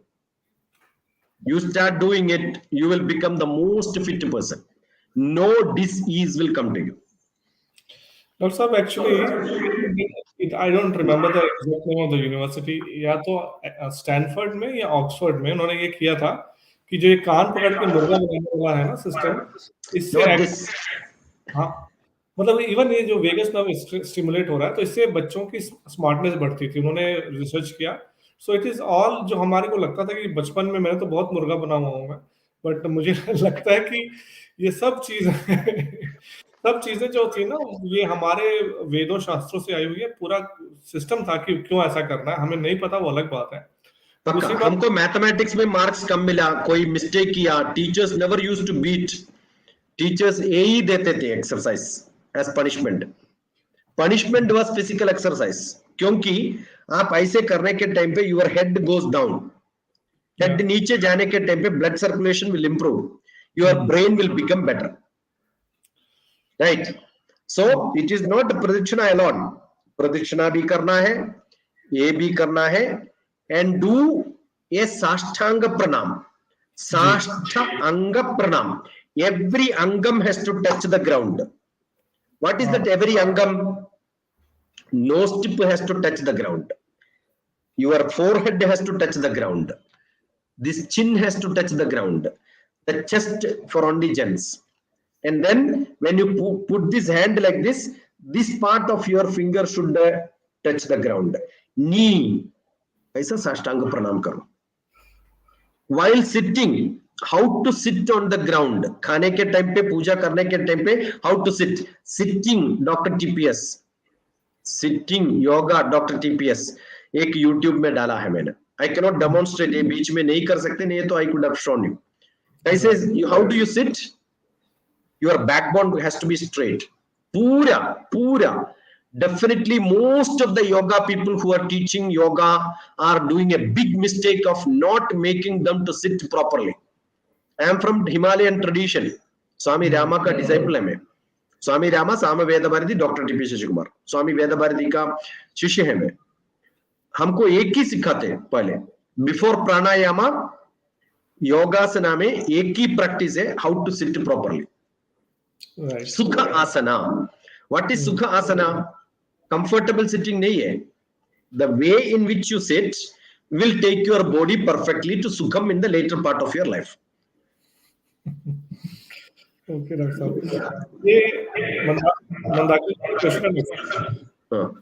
You start doing it, you will become the most fit person. No disease will come to you. Doctor साहब actually I don't remember the exact name of the university, या तो Stanford में या Oxford में उन्होंने ये किया था कि जो ये कान पकड़ के मुर्गा बनाने वाला है ना सिस्टम, इससे Not this. हाँ, मतलब इवन ये जो वेगस नर्व स्टिमुलेट हो रहा है, तो इससे बच्चों की स्मार्टनेस बढ़ती थी, उन्होंने रिसर्च किया। सो इट इज ऑल, जो हमारे को लगता था कि बचपन में मैंने तो बहुत मुर्गा बना हुआ हूँ मैं, बट मुझे लगता है कि ये सब सब चीजें जो थी ना, ये हमारे वेदों शास्त्रों से आई हुई है, पूरा सिस्टम था कि क्यों ऐसा करना है, हमें नहीं पता वो अलग बात है। पक्का हमको मैथमेटिक्स में मार्क्स कम मिला, कोई मिस्टेक किया, teachers never used to beat, teachers ए ही देते थे exercise as punishment. Punishment was physical exercise, क्योंकि आप ऐसे करने के टाइम पे your head goes down, head नीचे जाने के टाइम पे blood circulation will improve, your brain will become better, right. So it is not प्रदक्षिणा अलोन, प्रदक्षिणा भी करना है, ये भी करना है, एंड डू ए साष्टांग प्रणाम. साष्टांग प्रणाम, every angam has to touch the ground. What is that every angam? Nose tip has to touch the ground, your forehead has to touch the ground, this chin has to touch the ground, the chest for only gents, and then when you put this hand like this part of your finger should touch the ground. Knee aisa साष्टांग pranam karo. While sitting, how to sit on the ground, खाने के time पे, पूजा करने के time पे, how to sit, sitting, Dr TPS, sitting yoga, Dr TPS, एक YouTube में डाला है मैंने. I cannot demonstrate, ये बीच में नहीं कर सकते, नहीं तो I could have shown you. कैसे, how do you sit? Your backbone has to be straight, पूरा. Definitely most of the yoga people who are teaching yoga are doing a big mistake of not making them to sit properly. I am from Himalayan tradition. स्वामी रामा का disciple है मैं. स्वामी रामा, साम वेद Bharti, doctor TPS Sasikumar, स्वामी वेद भारती का शिष्य है मैं. हमको एक ही सिखाते पहले, बिफोर प्राणायामा योगासना में एक ही प्रैक्टिस है, हाउ टू सिट प्रॉपरली. सुख आसना. व्हाट इज सुख आसना? कंफर्टेबल सिटिंग नहीं है. The way in which you sit will take your body perfectly to sukham in the later part of your life. Okay doctor साहब, ये Mandakini question है.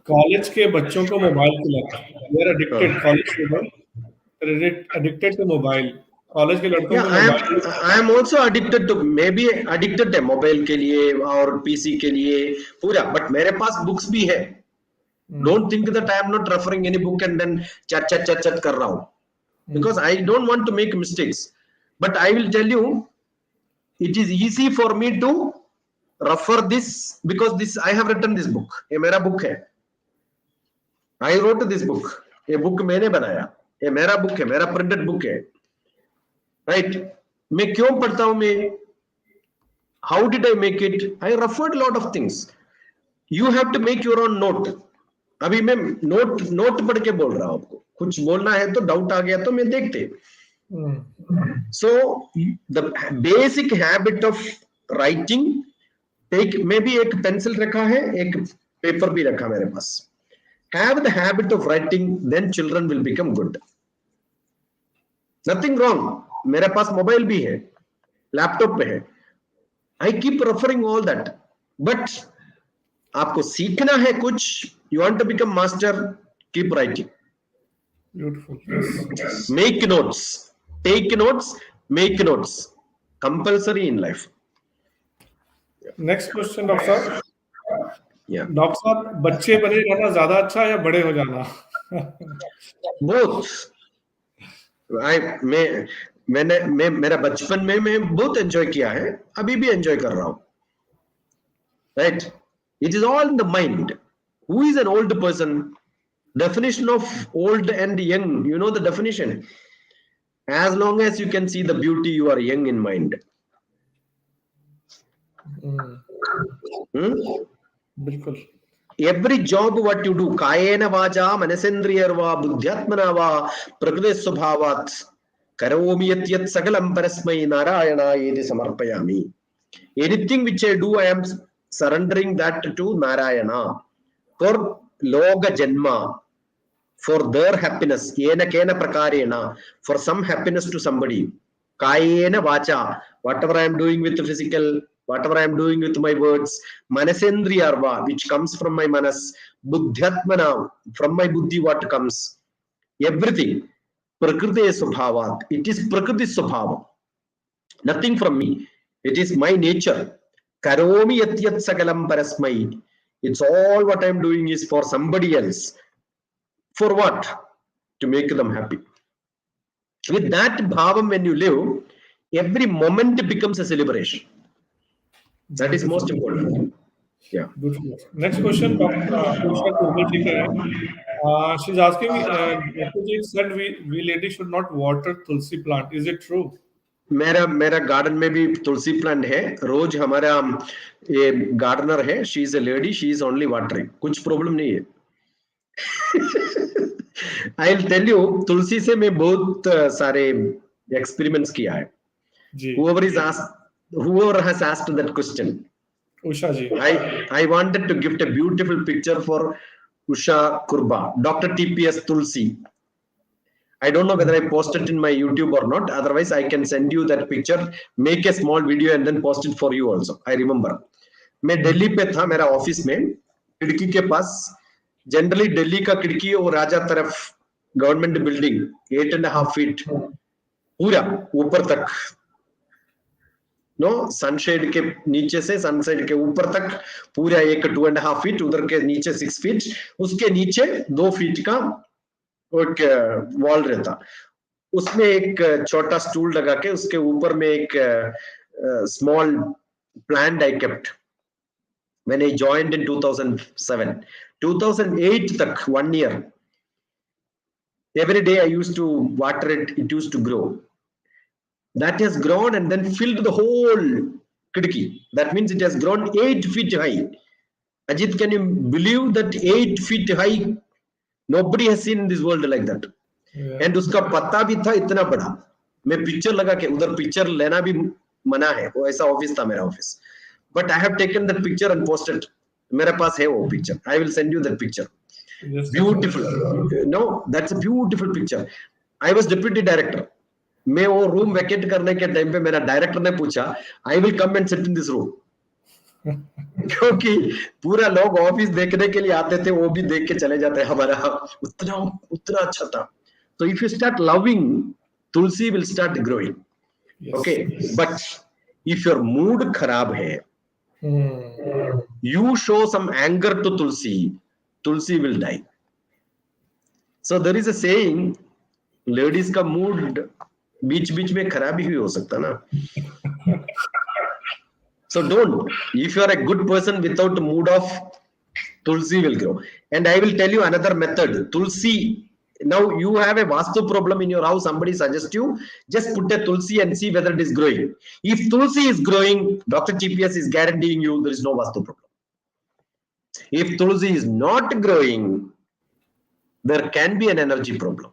College के बच्चों को मोबाइल की लत, they are addicted, college student addicted to mobile. College के लड़कों को mobile, I am also addicted to, maybe addicted है मोबाइल के लिए और पीसी के लिए पूरा, बट मेरे पास बुक्स भी है. Don't think that I am not referring any book and then चट कर रहा हूं, because I don't want to make mistakes. But I will tell you, it is easy for me to refer this because this I have written this book. ये मेरा book है. I wrote this book. ये book मैंने बनाया. ये मेरा book है, मेरा printed book है. Right? मैं क्यों पढ़ता हूं मैं? How did I make it? I referred a lot of things. You have to make your own note. अभी मैं note पढ़ के बोल रहा हूं आपको. कुछ बोलना है तो डाउट आ गया तो मैं देखते. So the basic habit of writing, take maybe एक पेंसिल रखा है, एक पेपर भी रखा मेरे पास. Have the habit of writing, then children will become good. Nothing wrong. मेरे पास मोबाइल भी है, लैपटॉप पे है. I keep referring all that. But आपको सीखना है कुछ, you want to become master, keep writing. Beautiful. Yes. Make notes. Take notes, make notes. Compulsory in life. Next question doctor साहब. Yeah. डॉक्टर साहब, बच्चे बने रहना ज्यादा अच्छा है या बड़े हो जाना? Both. मैं मेरा बचपन में मैं बहुत एंजॉय किया है, अभी भी एंजॉय कर रहा हूं. Right? It is all in the mind. Who is an old person? Definition of old and young. You know the definition. As long as you can see the beauty, you are young in mind. बिल्कुल. Every job what you do, kayena vaja manasendriyarva buddhyatmana va prakriti swabhavat karomi yat sagalam parasmai narayana yeti samarpayami. Anything which I do, I am surrendering that to Narayana for loga janma, for their happiness, yena kena prakarena, for some happiness to somebody. Kayena vacha, whatever I am doing with the physical, whatever I am doing with my words, manasendriyarva, which comes from my manas, buddhyatmana, from my buddhi what comes, everything, prakriti swabhavat, it is prakriti swabhava, nothing from me, it is my nature. Karomi yat sagalam parasmai, it's all what I am doing is for somebody else. For what? To make them happy. With that bhavam, when you live, every moment becomes a celebration. That is most important. Yeah. Beautiful. Next question, Dr. Usha Kurbalji ka hai. She's asking, Dr. Ji said we ladies should not water tulsi plant. Is it true? मेरा garden में भी तुलसी plant है. रोज हमारा ये gardener है, she is a lady, she is only watering. कुछ problem नहीं है. आई विल टेल यू, तुलसी से मैं बहुत सारे एक्सपेरिमेंट्स किया है. जी. Whoever has asked that question, Usha ji. I wanted to gift a beautiful picture for Usha Kurba, Dr. TPS Tulsi. I don't know whether I posted it in my YouTube or not. Otherwise, I can send you that picture, make a small video and then post it for you also. I remember. मैं दिल्ली पे था, मेरा office में, खिड़की के पास. Generally Delhi का खिड़की और राजा तरफ गवर्नमेंट बिल्डिंग 8.5 feet पूरा ऊपर तक, नो सनशेड के नीचे से सनसेट के ऊपर तक पूरा एक 2.5 feet, उधर के नीचे 6 feet, उसके नीचे 2 feet का एक वॉल रहता. उसमें एक छोटा स्टूल लगा के उसके ऊपर में एक small plant I kept when I joined in 2007. 2008 तक 1 year every day I used to water it. It used to grow. That has grown and then filled the whole kidki. That means it has grown 8 feet high. Ajeet, can you believe that 8 feet high? Nobody has seen in this world like that. Yeah. And उसका पत्ता भी था इतना बड़ा. मैं picture लगा के, उधर पिक्चर लेना भी मना है, वो ऐसा ऑफिस था मेरा office. But I have taken that picture and posted. मेरे पास है वो picture. I will send you that picture. Yes, Beautiful. No, that's a beautiful picture. I was deputy director. मैं वो रूम वैकेट करने के टाइम पे मेरा डायरेक्टर ने पूछा, I will come and sit in this room. क्योंकि पूरा लोग ऑफिस देखने के लिए आते थे, वो भी देख के चले जाते. हमारा उतना अच्छा था. So if you start loving, tulsi will start growing. yes. Okay, but if your mood खराब है, you show some anger to tulsi will die. So there is a saying, ladies का mood बीच बीच में खराब भी हो सकता ना. So don't. If you are a good person without mood off, tulsi will grow. And I will tell you another method. Tulsi. Now you have a vastu problem in your house. Somebody suggests you, just put a tulsi and see whether it is growing. If tulsi is growing, Dr. TPS is guaranteeing you there is no vastu problem. If tulsi is not growing, there can be an energy problem.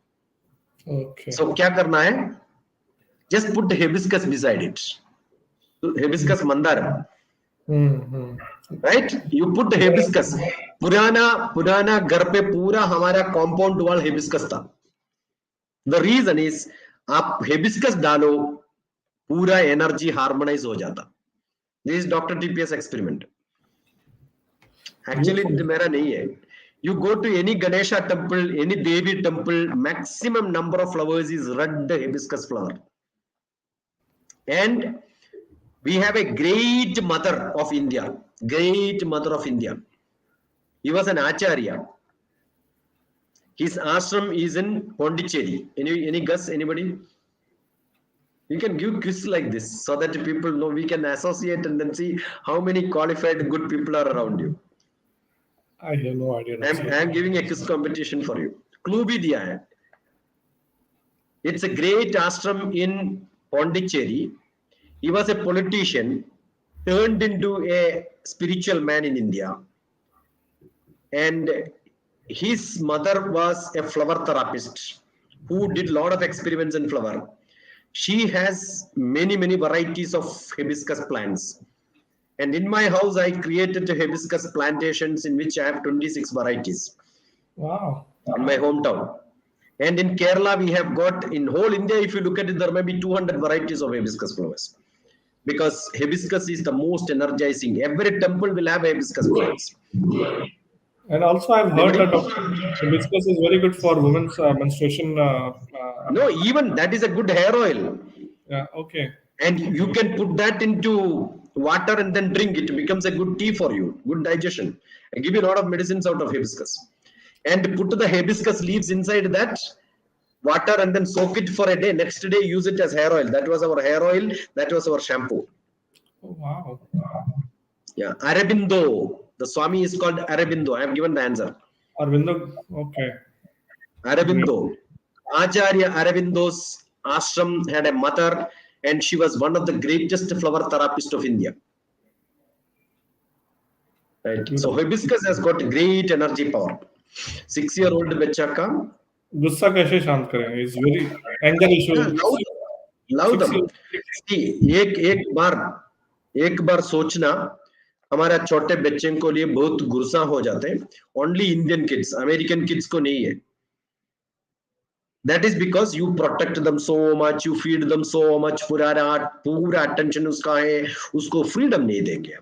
Okay. So क्या करना है? Just put hibiscus beside it. Hibiscus mandar. Right? You put hibiscus. पुराना घर पे पूरा हमारा compound wall hibiscus था. The reason is, आप हिबिस्कस डालो, पूरा एनर्जी हार्मोनाइज हो जाता. This is Dr. TPS experiment. Actually मेरा नहीं है. You go to any Ganesha temple, any Devi temple, maximum number of flowers is red hibiscus flower. And we have a great mother of India. Great mother of India. He was an acharya. His ashram is in Pondicherry. Any guess? Anybody? You can give quiz like this so that people know, we can associate and then see how many qualified good people are around you. I have no idea. I am giving a quiz competition for you. Clue bhi diya hai. It's a great ashram in Pondicherry. He was a politician, turned into a spiritual man in India. And his mother was a flower therapist who did a lot of experiments in flower. She has many varieties of hibiscus plants. And in my house, I created hibiscus plantations in which I have 26 varieties. Wow. In my hometown. And in Kerala, we have got, in whole India, if you look at it, there may be 200 varieties of hibiscus flowers. Because hibiscus is the most energizing. Every temple will have hibiscus plants. And also I've heard that hibiscus is very good for women's menstruation. No, even that is a good hair oil. Yeah, okay. And you can put that into water and then drink. It becomes a good tea for you. Good digestion. I give you a lot of medicines out of hibiscus. And put the hibiscus leaves inside that. water and then soak it for a day. Next day, use it as hair oil. That was our hair oil. That was our shampoo. Oh, wow. Yeah, Arabindo. The Swami is called Arabindo. I have given the answer. Arvindo, okay. Great. Arabindo. Acharya Arabindo's ashram had a mother, and she was one of the greatest flower therapists of India. Right. So hibiscus has got great energy power. 6-year-old बच्चा का गुस्सा कैसे शांत करें? It's very anger issue. love them. See, एक बार सोचना, हमारा छोटे बच्चे को लिए बहुत गुस्सा हो जाते हैं. Only Indian kids, American kids को नहीं है. That is because you protect them so much, you feed them so much, पूरा attention उसका है, उसको freedom नहीं देंगे.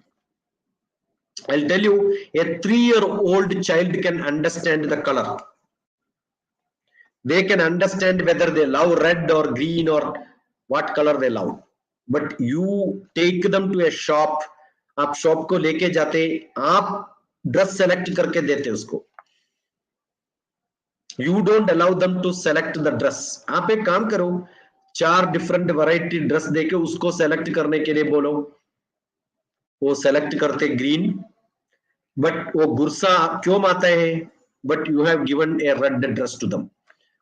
I'll tell you, a 3-year-old child can understand the color. They can understand whether they love red or green or what color they love. But you take them to a shop, आप shop को लेके जाते, आप dress select करके देते उसको. You don't allow them to select the dress. आप एक काम करो, 4 different variety dress देके उसको select करने के लिए बोलो. वो select करते green, but वो गुस्सा क्यों आता है? But you have given a red dress to them.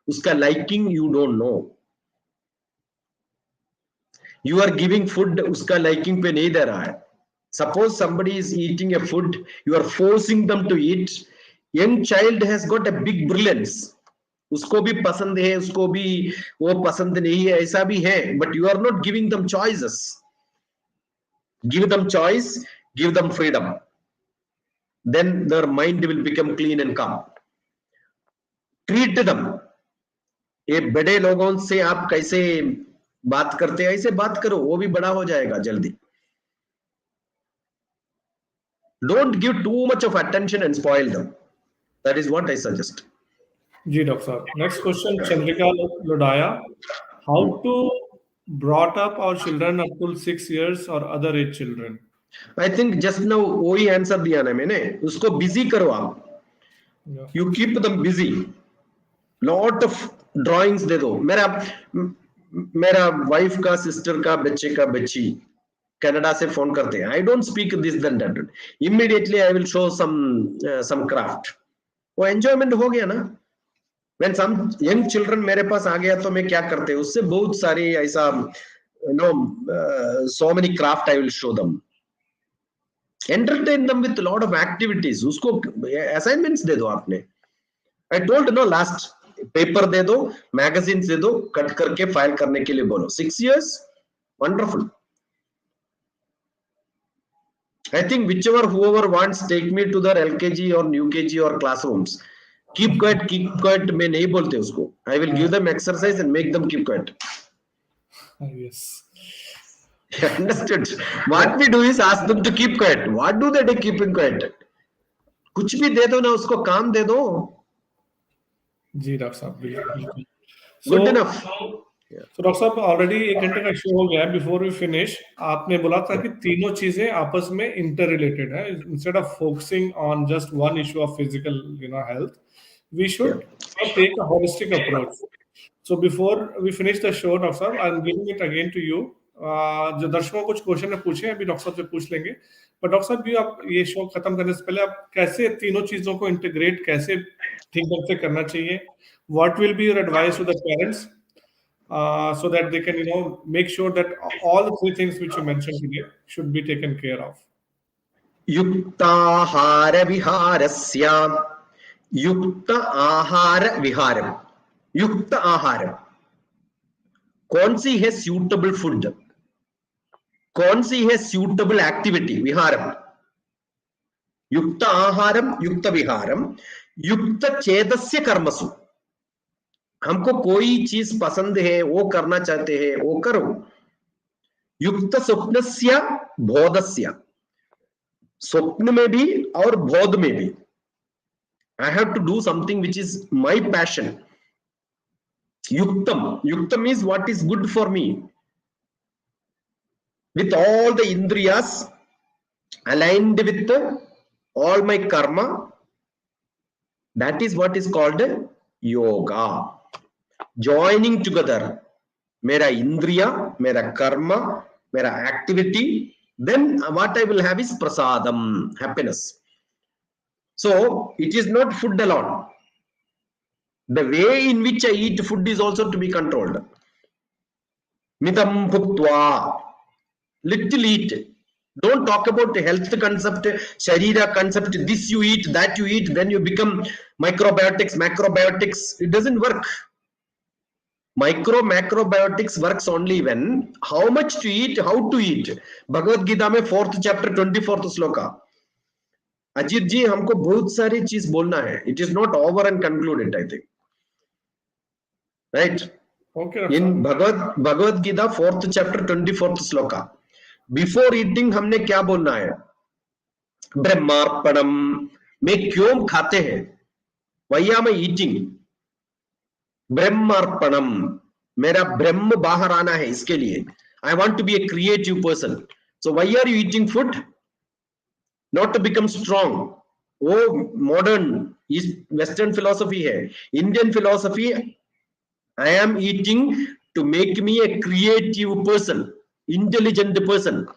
उसका liking you don't know. You are giving food, उसका liking पे नहीं दे रहा है. Suppose somebody is eating a food, you are forcing them to eat. Young child has got a big brilliance. उसको भी पसंद है, उसको भी वो पसंद नहीं है, ऐसा भी है. But you are not giving them choices. Give them choice, give them freedom. Then their mind will become clean and calm. Treat them. ये बड़े लोगों से आप कैसे बात करते हैं, ऐसे बात करो, वो भी बड़ा हो जाएगा जल्दी. Don't give too much of attention and spoil them. That is what I suggest. जी डॉक्टर साहब. Next question, Chandrika Lodaya. How to brought up our children up to 6 years or other age children? I think just now वही answer दिया ना मैंने. उसको busy करो आप. You keep them busy. Lot of drawings दे दो. मेरा वाइफ का, सिस्टर का, बच्चे का बच्ची कनाडा से फोन करते हैं. I don't speak this then that. Immediately I will show some craft. वो enjoyment हो गया ना. When some young children मेरे पास आ गया तो मैं क्या करते हैं, उससे बहुत सारी ऐसा so many craft I will show them. Entertain them with a lot of activities. उसको assignments दे दो आपने. I told last paper दे दो, magazines दे दो, कट करके फाइल करने के लिए बोलो. 6 years, wonderful. I think whoever wants, take me to their LKG or new KG or classrooms. Keep quiet. मैं नहीं बोलते उसको. I will give them exercise and make them keep quiet. Yes. Understood. What we do is ask them to keep quiet. What do they do keeping quiet? कुछ भी दे दो ना, उसको काम दे दो. जी डॉक्टर साहब, बिल्कुल. Good enough. तो डॉक्टर साहब, ऑलरेडी 1 घंटे का शो हो गया है. बिफोर वी फिनिश, आपने बोला था कि तीनों चीजें आपस में इंटर रिलेटेड है. Instead of focusing on just one issue of physical health, we should take a holistic approach. So before we finish the show, doctor साहब, I am giving it again to you. जो दर्शकों कुछ question पूछे हैं, अभी doctor साहब से पूछ लेंगे. पर डॉक्टर साहब, भी आप ये शो खत्म करने से पहले आप कैसे तीनों चीजों को इंटीग्रेट कैसे ठीक ढंग से करना चाहिए? What will be your advice to the parents so that they can make sure that all the 3 things which you mentioned today should be taken care of? युक्ताहार विहारस्य. युक्त आहार विहारम. युक्त आहार, कौन सी है सूटेबल फूड, कौन सी है सूटेबल एक्टिविटी, विहारम. युक्त आहारम, युक्त विहारम, युक्त चेतस्य कर्मसु. हमको कोई चीज पसंद है, वो करना चाहते हैं, वो करो. युक्त स्वप्नस्य बोधस्य. स्वप्न में भी और बोध में भी. I have to do something which is my passion. Yuktam. Yuktam is what is good for me. With all the indriyas aligned with all my karma, that is what is called yoga. joining together mera indriya, mera karma, mera activity, then what I will have is prasadam, happiness. So it is not food alone. The way in which I eat food is also to be controlled. Mitam bhuktva, little eat. Don't talk about the health concept, sharira concept, this you eat, that you eat, then you become microbiotics, macrobiotics. It doesn't work. Macrobiotics works only when how much to eat, how to eat. Bhagavad Gita में 4th chapter 24th sloka. Ajit जी हमको बहुत सारी चीज बोलना है. It is not over and concluded, I think. Right? Okay. In Bhagavad Gita 4th chapter 24th sloka. Before eating हमने क्या बोलना है? ब्रह्मार्पणम में क्यों खाते हैं? Why am I eating? ब्रह्मार्पणम मेरा ब्रह्म बाहर आना है इसके लिए. I want to be a creative person. So why are you eating food? Not to become strong. वो modern Western philosophy है. Indian philosophy, I am eating to make me a creative person, intelligent person.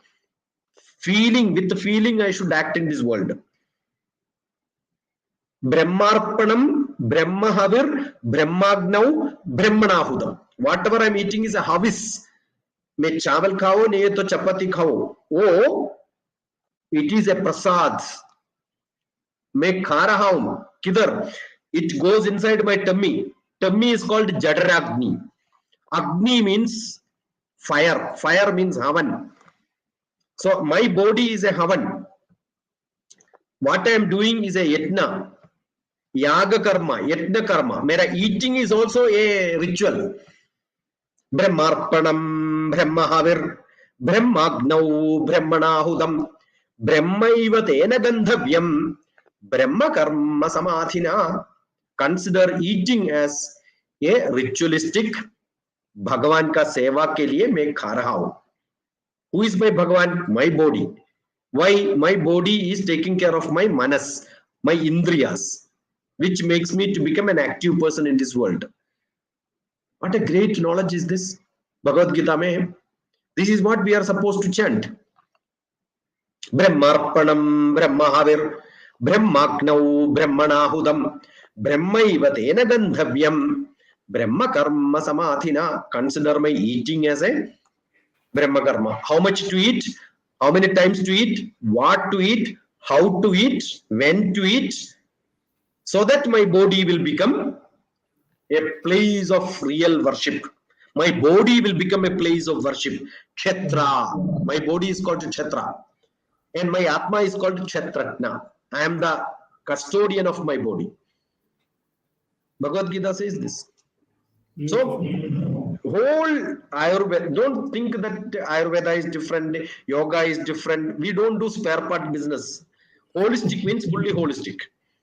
With the feeling I should act in this world. Brahmarpanam, Brahmahavir, Brahmagnau, Brahmanahudam. Whatever I'm eating is a havis. मैं चावल खाओ नहीं तो चपाती खाओ. वो it is a prasad. मैं खा रहा हूं किधर? It goes inside my tummy. Tummy is called Jadaragni. Agni means fire. Fire means havan. So my body is a havan. What I am doing is a yatna. Yaga karma, yatna karma. Mera eating is also a ritual. Brahmarpanam, Brahmahavir, Brahmagnau, Brahmanahudam, Brahmaiva tena gandhavyam, Brahma karma samadhina. Consider eating as a ritualistic. Bhagavan ka seva ke liye मैं खा रहा हूं. Who is my Bhagavan? My body. Why? My body is taking care of my manas, my indriyas, which makes me to become an active person in this world. What a great knowledge is this? Bhagavad Gita mein. This is what we are supposed to chant. Brahmarpanam, Brahmahavir, Brahmagnau, Brahmanahudam, Brahmaiva tena gandhavyam, Brahma karma samadhina. Consider my eating as a Brahma karma. How much to eat? How many times to eat? What to eat? How to eat? When to eat? So that my body will become a place of real worship. My body will become a place of worship. Kshetra. My body is called Kshetra. And my Atma is called Kshetratna. I am the custodian of my body. Bhagavad Gita says this. So, whole Ayurveda, don't think that Ayurveda is different, yoga is different. We don't do spare part business. Holistic means fully holistic.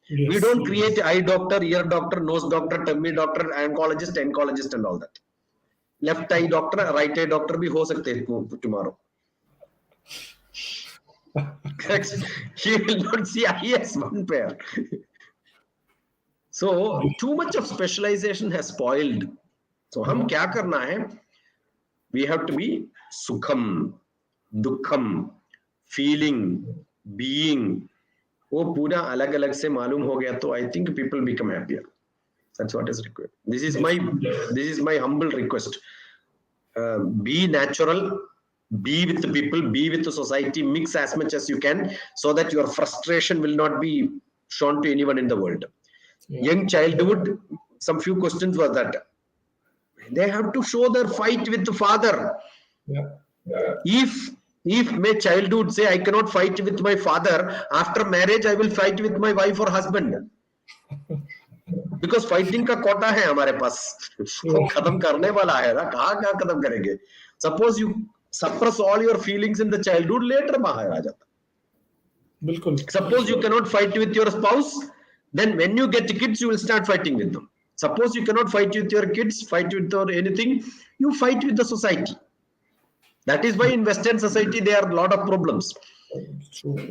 Yes. We don't create eye doctor, ear doctor, nose doctor, tummy doctor, oncologist and all that. Left eye doctor, right eye doctor bhi ho sakte hain tomorrow. He will not see eye as one pair. So too much of specialization has spoiled. So हम क्या करना है? We have to be sukham, dukham, feeling, being. वो पूरा अलग अलग से मालूम हो गया तो I think people become happier. That's what is required. This is my humble request. Be natural, be with the people, be with the society, mix as much as you can, so that your frustration will not be shown to anyone in the world. Yeah. Young childhood, some few questions were that they have to show their fight with the father. Yeah. If my childhood say I cannot fight with my father, after marriage I will fight with my wife or husband. Because fighting का कोटा है हमारे पास, वो खत्म करने वाला है ना, कहाँ खत्म करेंगे? Suppose you suppress all your feelings in the childhood, later बाहर आ जाता. बिल्कुल. Suppose you cannot fight with your spouse, then when you get kids, you will start fighting with them. Suppose you cannot fight with your kids, fight with or anything, you fight with the society. That is why in Western society there are a lot of problems.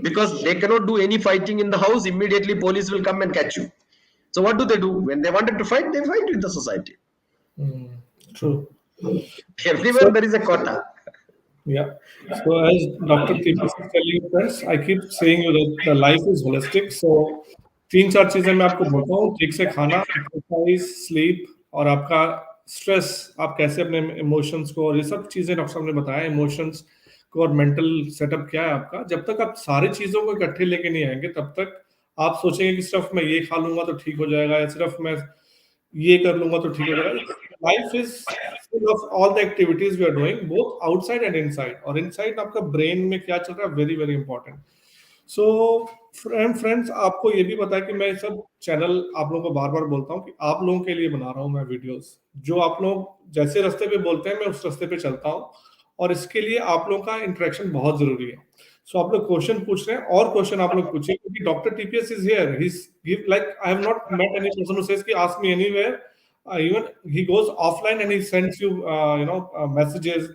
Because they cannot do any fighting in the house, immediately police will come and catch you. So what do? When they wanted to fight, they fight with the society. True. Everywhere So, there is a quota. yeah. So as Dr. TPS is telling you friends, I keep saying you that the life is holistic. So तीन चार चीजें मैं आपको बोलता हूँ, ठीक से खाना, एक्सरसाइज, स्लीप और आपका स्ट्रेस, आप कैसे अपने इमोशंस को, और ये सब चीजें डॉक्टर साहब ने बताया, इमोशंस को और मेंटल सेटअप क्या है आपका। जब तक आप सारी चीजों को इकट्ठे लेके नहीं आएंगे, तब तक आप सोचेंगे कि सिर्फ मैं ये खा लूंगा तो ठीक हो जाएगा, या सिर्फ मैं ये कर लूंगा तो ठीक हो जाएगा। Life is full of all the activities we are doing both outside and inside, और inside आपका ब्रेन में क्या चल रहा है, very very important. So friends, आपको ये भी पता है कि मैं सब चैनल आप लोगों को बार बार बोलता हूँ कि आप लोगों के लिए बना रहा हूँ मैं वीडियोस, जो आप लोग जैसे रास्ते पे बोलते हैं मैं उस रास्ते पे चलता हूँ, और इसके लिए आप लोगों का इंटरेक्शन बहुत जरूरी है। सो आप लोग क्वेश्चन पूछ रहे हैं, और क्वेश्चन आप लोग पूछिए, क्योंकि doctor TPS is here, he give like I have not met any person who says कि ask me anywhere, even he goes offline and he sends you messages.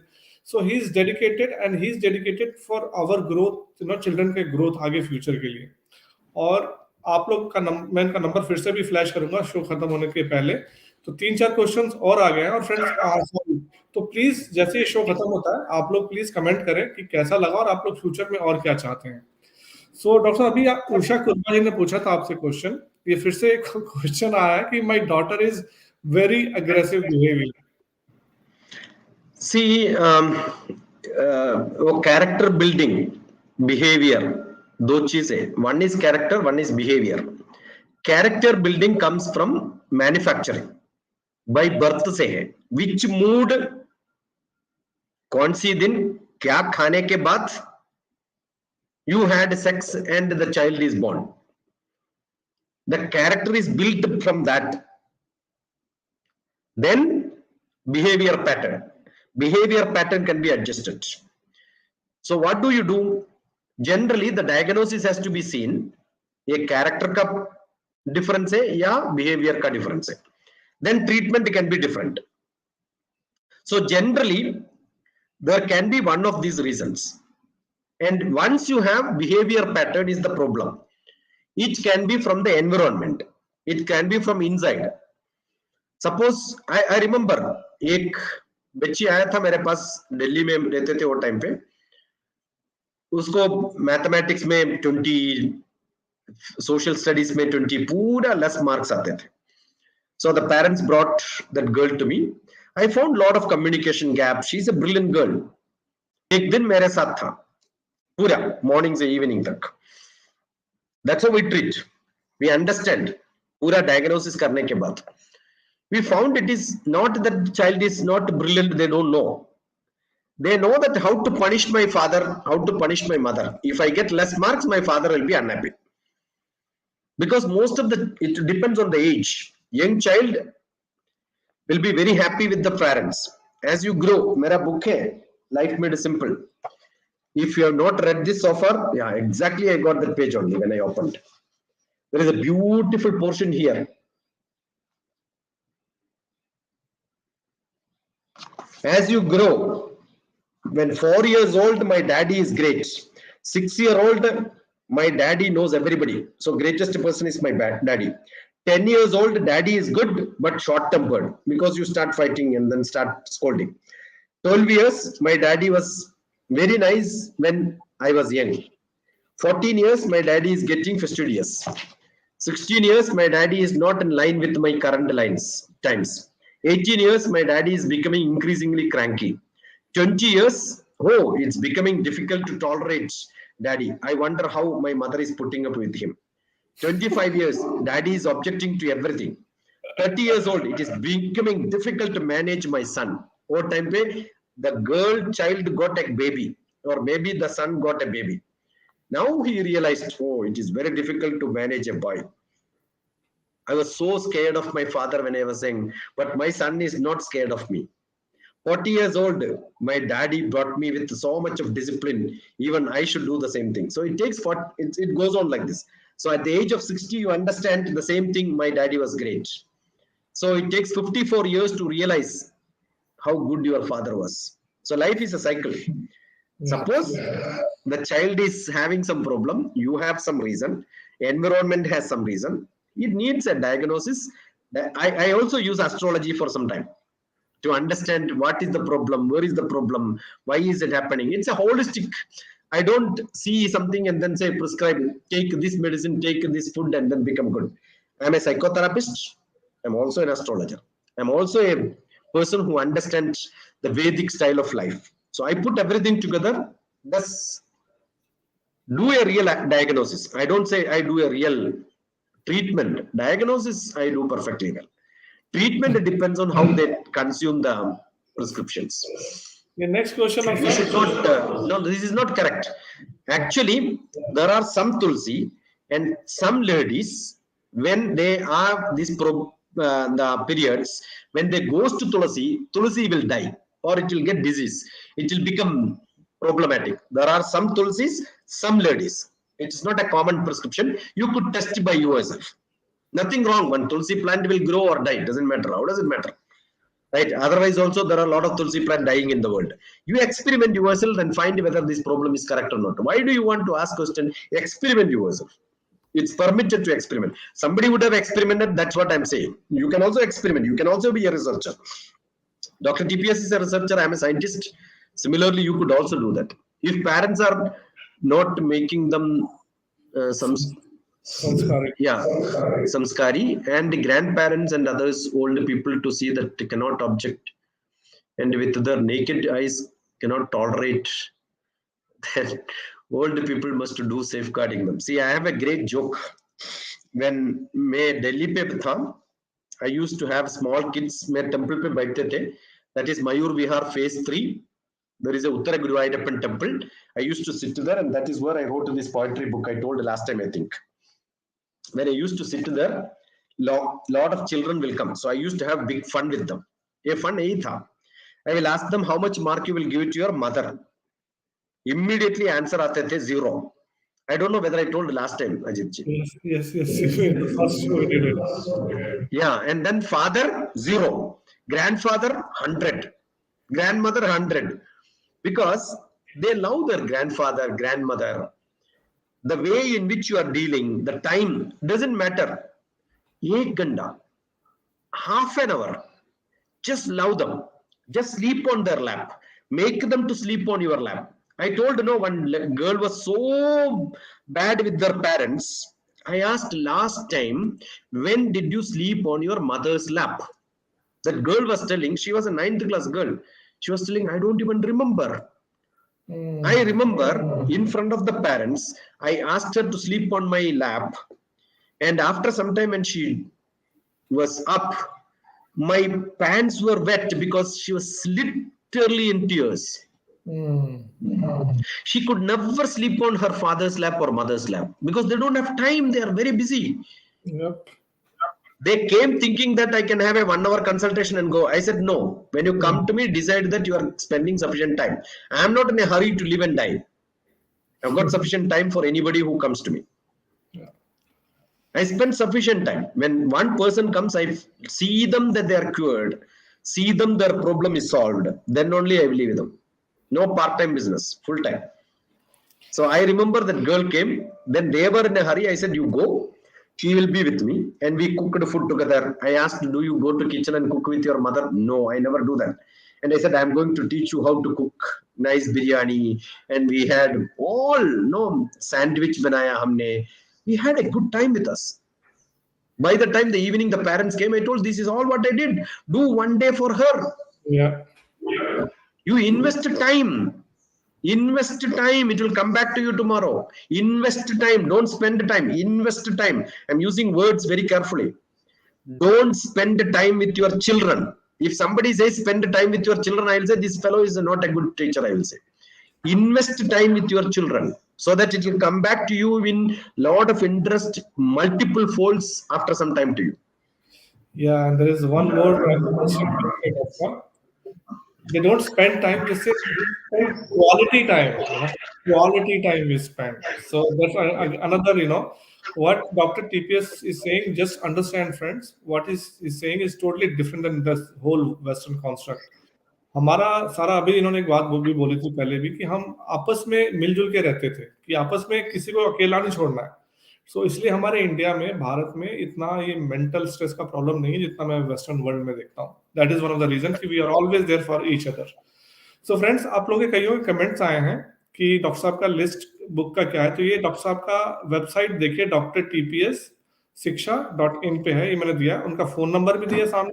So he is dedicated, and he is dedicated for our growth, children के growth आगे future के लिए। और आप लोग का मैं इनका नंबर फिर से भी फ्लैश करूंगा शो खत्म होने के पहले। तो तीन चार क्वेश्चंस और आ गए हैं, और फ्रेंड्स सॉरी, तो प्लीज जैसे ये शो खत्म होता है आप लोग प्लीज कमेंट करें कि कैसा लगा और आप लोग फ्यूचर में और क्या चाहते हैं। सो डॉक्टर साहब, अभी आप उषा कुर्मा जी ने पूछा था आपसे क्वेश्चन, ये फिर से एक क्वेश्चन आया है कि my daughter is very aggressive behaviour. See, वो character building, behavior, दो चीजें, one is character, one is behavior. Character building comes from manufacturing, by birth से है, which mood, कौन सी दिन, क्या खाने के बाद you had sex and the child is born. The character is built from that. Then behavior pattern. Behavior pattern can be adjusted. So what do you do? Generally, the diagnosis has to be seen. A character का difference है या behavior का difference है. Then treatment can be different. So generally, there can be one of these reasons. And once you have behavior pattern is the problem. It can be from the environment. It can be from inside. Suppose I remember एक बच्ची आया था मेरे पास, दिल्ली में रहते थे वो time पे, उसको मैथमेटिक्स में 20, सोशल स्टडीज में 20, पूरा लेस मार्क्स आते थे। So the parents brought that girl to me. I found lot of communication gap. She's a brilliant girl. एक दिन मेरे साथ था पूरा मॉर्निंग से इवनिंग तक। That's how we treat. We understand. पूरा डायग्नोसिस करने के बाद we found it is not that the child is not brilliant, they don't know. They know that how to punish my father, how to punish my mother. If I get less marks, my father will be unhappy. Because most of it depends on the age. Young child will be very happy with the parents. As you grow, mera book hai, Life Made Simple. If you have not read this so far, yeah, exactly, I got that page only when I opened. There is a beautiful portion here. As you grow, when 4 years old, my daddy is great. 6-year-old, my daddy knows everybody. So greatest person is my daddy. 10 years old, daddy is good, but short-tempered because you start fighting and then start scolding. 12 years, my daddy was very nice when I was young. 14 years, my daddy is getting fastidious. 16 years, my daddy is not in line with my current times. 18 years, my daddy is becoming increasingly cranky. 20 years, oh, it's becoming difficult to tolerate daddy. I wonder how my mother is putting up with him. 25 years, daddy is objecting to everything. 30 years old, it is becoming difficult to manage my son. Or time pe, the child got a baby, or maybe the son got a baby. Now he realized, oh, it is very difficult to manage a boy. I was so scared of my father when I was saying, but my son is not scared of me. 40 years old, my daddy brought me with so much of discipline. Even I should do the same thing. So it takes it goes on like this. So at the age of 60, you understand the same thing. My daddy was great. So it takes 54 years to realize how good your father was. So life is a cycle. Suppose the child is having some problem, you have some reason, environment has some reason, it needs a diagnosis. I also use astrology for some time. to understand what is the problem, where is the problem, why is it happening. It's a holistic. I don't see something and then say prescribe, take this medicine, take this food, and then become good. I'm a psychotherapist. I'm also an astrologer. I'm also a person who understands the Vedic style of life. So I put everything together. Thus, do a real diagnosis. I don't say I do a real treatment. Diagnosis, I do perfectly well. Treatment depends on how they consume the prescriptions. The next question of This is not, no, this is not correct. Actually, there are some Tulsi and some ladies, when they have this the periods, when they goes to Tulsi will die or it will get disease. It will become problematic. There are some Tulsis, some ladies. It's not a common prescription. You could test by yourself. Nothing wrong. One Tulsi plant will grow or die. Doesn't matter. How does it matter? Right. Otherwise, also there are a lot of Tulsi plant dying in the world. You experiment yourself and find whether this problem is correct or not. Why do you want to ask question? Experiment yourself. It's permitted to experiment. Somebody would have experimented. That's what I'm saying. You can also experiment. You can also be a researcher. Dr. TPS is a researcher. I'm a scientist. Similarly, you could also do that. If parents are not making them samskari, and the grandparents and others, old people, to see that they cannot object and with their naked eyes cannot tolerate, then old people must do safeguarding them. See, I have a great joke. When मैं Delhi पे था, I used to have small kids. मैं temple पे बैठते थे. That is Mayur Vihar phase 3. There is a Uttara Guruvayurappan temple. I used to sit there, and that is where I wrote this poetry book I told last time, I think. When I used to sit there, lot of children will come. So I used to have big fun with them. A fun nahi tha. I will ask them how much mark you will give it to your mother. Immediately answer aate the 0. I don't know whether I told last time, Ajeet ji. Yes. The first show we did it. Yeah, and then father 0, grandfather 100, grandmother 100, because they love their grandfather, grandmother. The way in which you are dealing, the time doesn't matter. 1 ganda, half an hour, just love them. Just sleep on their lap. Make them to sleep on your lap. I told one girl was so bad with their parents. I asked last time, when did you sleep on your mother's lap? That girl was telling, she was a 9th class girl. She was telling, I don't even remember. I remember in front of the parents, I asked her to sleep on my lap. And after some time when she was up, my pants were wet because she was literally in tears. She could never sleep on her father's lap or mother's lap because they don't have time. They are very busy. Yep. They came thinking that I can have a 1 hour consultation and go. I said, no. When you come to me, decide that you are spending sufficient time. I am not in a hurry to live and die. I've got sufficient time for anybody who comes to me. Yeah. I spend sufficient time. When one person comes, I see them that they are cured, see them their problem is solved. Then only I will leave them. No part-time business, full-time. So I remember that girl came. Then they were in a hurry. I said, you go. She will be with me. And we cooked food together. I asked, do you go to kitchen and cook with your mother? No, I never do that. And I said, I'm going to teach you how to cook nice biryani. And we had sandwich banaya humne. We had a good time with us. By the time the evening the parents came, I told, this is all what I did. Do one day for her. Yeah. You invest time. Invest time. It will come back to you tomorrow. Invest time. Don't spend time. Invest time. I'm using words very carefully. Don't spend time with your children. If somebody says spend time with your children, I will say this fellow is not a good teacher. I will say invest time with your children so that it will come back to you in lot of interest, multiple folds after some time to you. Yeah, and there is one more question. They don't spend time, they say spend quality time. Quality time is spent. So that's another, what Dr. TPS is saying, just understand, friends, what is saying is totally different than the whole Western construct. हमारा सारा अभी इन्होंने एक बात भी बोली थी पहले भी कि हम आपस में मिलजुल के रहते थे कि आपस में किसी को अकेला नहीं छोड़ना है. सो इसलिए हमारे इंडिया में, भारत में इतना ये मेंटल स्ट्रेस का प्रॉब्लम नहीं है जितना मैं वेस्टर्न वर्ल्ड में देखता हूँ. That is one of the reason कि we are always there for each other. So friends, आप लोगों के कईयों के कमेंट्स आए हैं कि डॉक्टर साहब का लिस्ट बुक का क्या है. तो ये डॉक्टर साहब का वेबसाइट देखिए, डॉक्टर टीपीएस शिक्षा.in पे है. ये मैंने दिया, उनका फोन नंबर भी दिया सामने,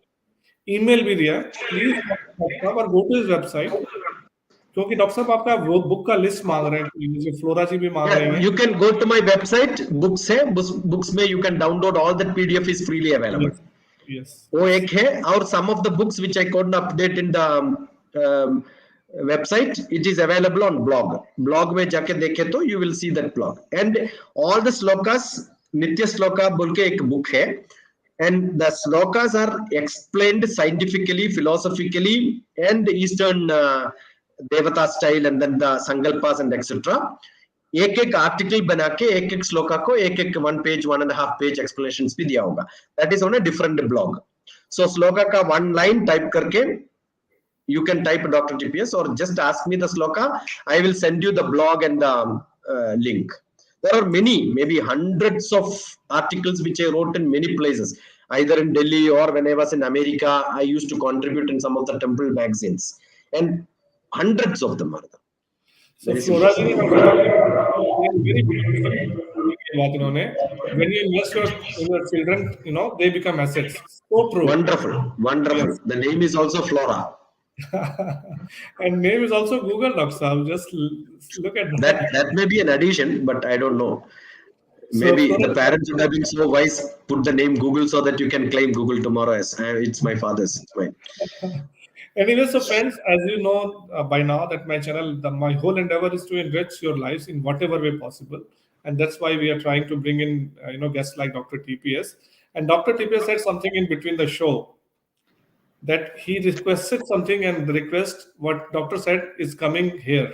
ईमेल भी दिया. प्लीज डॉक्टर साहब और गो टू हिज वेबसाइट, क्योंकि डॉक्टर साहब आपका वो बुक का लिस्ट मांग रहे हैं, जैसे फ्लोरा जी भी मांग रही Yeah, हैं. you can go to my website. Books है, books में you can download all that PDF is freely available. Yes. वो एक है, और some of the books which I couldn't update in the website, it is available on blog. Blog में जाके देखे तो you will see that blog. And all the slokas, नित्य श्लोका बोल के एक book है, and the slokas are explained scientifically, philosophically, and Eastern Devata style, and then the Sankalpas and etc. एक एक आर्टिकल बना के एक एक श्लोका को एक एक 1 पेज 1.5 पेज एक्सप्लेनेशंस भी दिया होगा. That is on a different blog. So श्लोका का 1 लाइन टाइप करके you can type Dr. TPS or just ask me the sloka. I will send you the blog and the link. There are many, maybe hundreds of articles which I wrote in many places, either in Delhi or when I was in America. I used to contribute in some of the temple magazines, and hundreds of them are there. So Very Flora simple. ji have very beautiful बात इन्होंने, when you invest in your children, they become assets. So true. Wonderful, wonderful. Yes. The name is also Flora. And name is also Google, Doctor Saab. Just look at that. That may be an addition, but I don't know. So Maybe Flora, the parents would have been so wise, put the name Google so that you can claim Google tomorrow as it's my father's. It's mine. Anyway, so friends, as you know by now that my channel, my whole endeavor is to enrich your lives in whatever way possible, and that's why we are trying to bring in guests like Dr. TPS. And Dr. TPS said something in between the show, that he requested something, and the request, what doctor said, is coming here.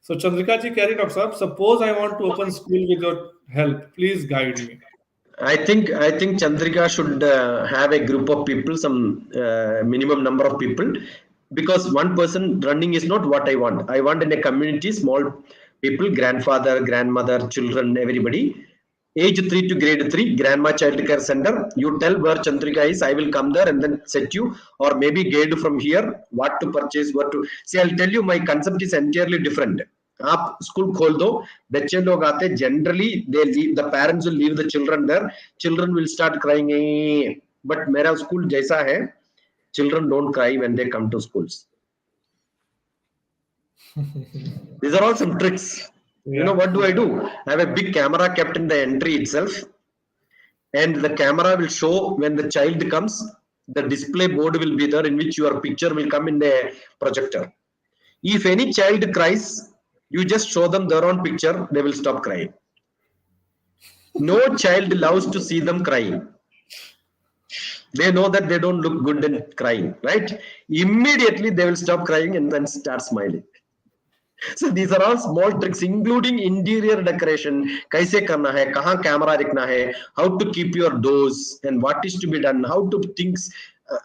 So Chandrika ji keh rahi, Doctor Sahab, suppose I want to open school with your help, please guide me. I think Chandrika should have a group of people, some minimum number of people, because one person running is not what I want. I want in a community small people, grandfather, grandmother, children, everybody. Age 3 to grade 3, grandma child care center. You tell where Chandrika is, I will come there and then set you, or maybe guide from here what to purchase, what to see. I'll tell you, my concept is entirely different. आप school खोल दो, बच्चे लोग आते, generally they leave, the parents will leave the children there, children will start crying. But मेरा school जैसा है, children don't cry when they come to schools. These are all some tricks. You know what do? I have a big camera kept in the entry itself, and the camera will show when the child comes. The display board will be there in which your picture will come in the projector. If any child cries, you just show them their own picture, they will stop crying. No child loves to see them crying. They know that they don't look good in crying, right? Immediately they will stop crying and then start smiling. So these are all small tricks, including interior decoration. Kaise karna hai, kahan camera rakhna hai, how to keep your doors, and what is to be done, how to things.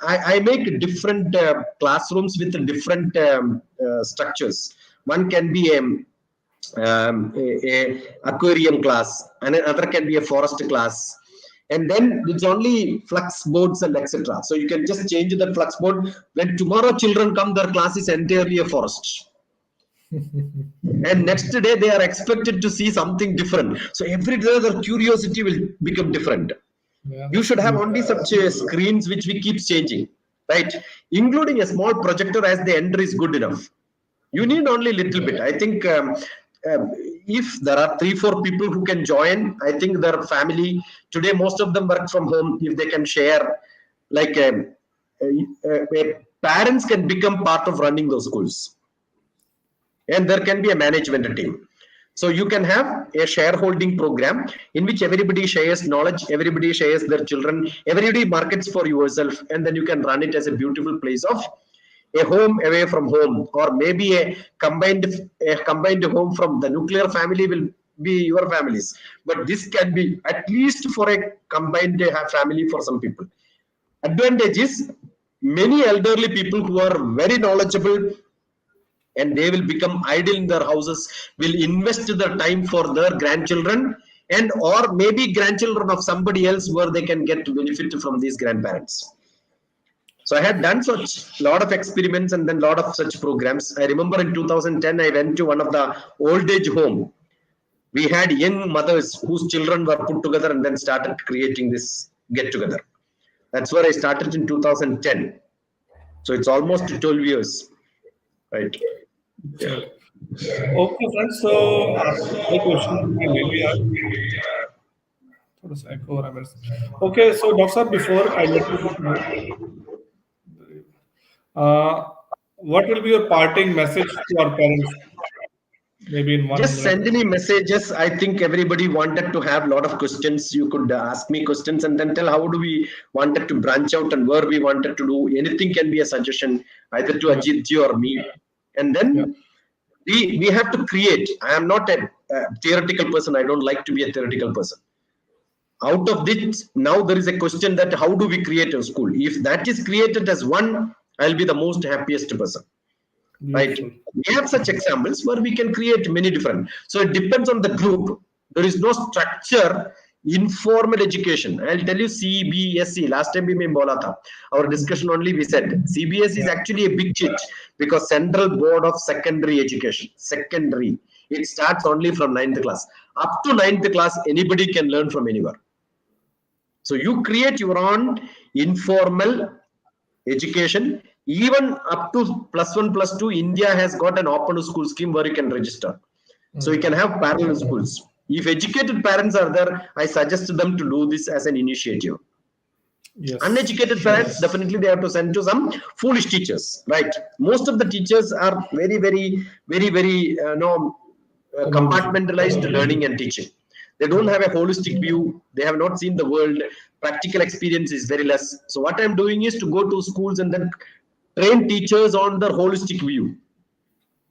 I make different classrooms with different structures. One can be a aquarium class, and another can be a forest class, and then it's only flux boards and etc. So you can just change the flux board. When tomorrow children come, their class is entirely a forest. And next day they are expected to see something different. So every day their curiosity will become different. Yeah, you should have only such screens which we keep changing, right? Including a small projector as the enter is good enough. You need only little bit. I think if there are 3-4 people who can join, I think their family, today most of them work from home, if they can share, like parents can become part of running those schools. And there can be a management team. So you can have a shareholding program in which everybody shares knowledge, everybody shares their children, everybody markets for yourself, and then you can run it as a beautiful place of a home away from home, or maybe a combined home from the nuclear family will be your families. But this can be at least for a combined family for some people. Advantage is many elderly people who are very knowledgeable, and they will become idle in their houses, will invest their time for their grandchildren, and or maybe grandchildren of somebody else where they can get benefit from these grandparents. So I had done such lot of experiments and then lot of such programs. I remember in 2010, I went to one of the old age home. We had young mothers whose children were put together and then started creating this get together. That's where I started in 2010. So it's almost 12 years, right? Yeah. Okay, friends. So आपने सारे question हमने ले लिया. थोड़ा सा echo हो रहा है मेरे से. Okay, so Dr. Saab, before I let you go, what will be your parting message to our parents? Maybe in 1 Just minute. send me messages. I think everybody wanted to have a lot of questions. You could ask me questions and then tell how do we wanted to branch out and where we wanted to do. Anything can be a suggestion either to Ajeet ji or me. And then we have to create. I am not a theoretical person. I don't like to be a theoretical person. Out of this, now there is a question that how do we create a school? If that is created as one, I'll be the most happiest person. Right? We have such examples where we can create many different. So it depends on the group. There is no structure. Informal education. I'll tell you CBSE. Last time we made our discussion only we said CBSE is actually a big cheat because Central Board of Secondary Education. Secondary. It starts only from 9th class. Up to 9th class, anybody can learn from anywhere. So you create your own informal education. Even up to +1, +2, India has got an open school scheme where you can register. So you can have parallel schools. If educated parents are there, I suggest them to do this as an initiative. Yes. Uneducated parents, definitely they have to send to some foolish teachers, right? Most of the teachers are very compartmentalized learning and teaching. They don't have a holistic view. They have not seen the world. Practical experience is very less. So what I'm doing is to go to schools and then train teachers on their holistic view.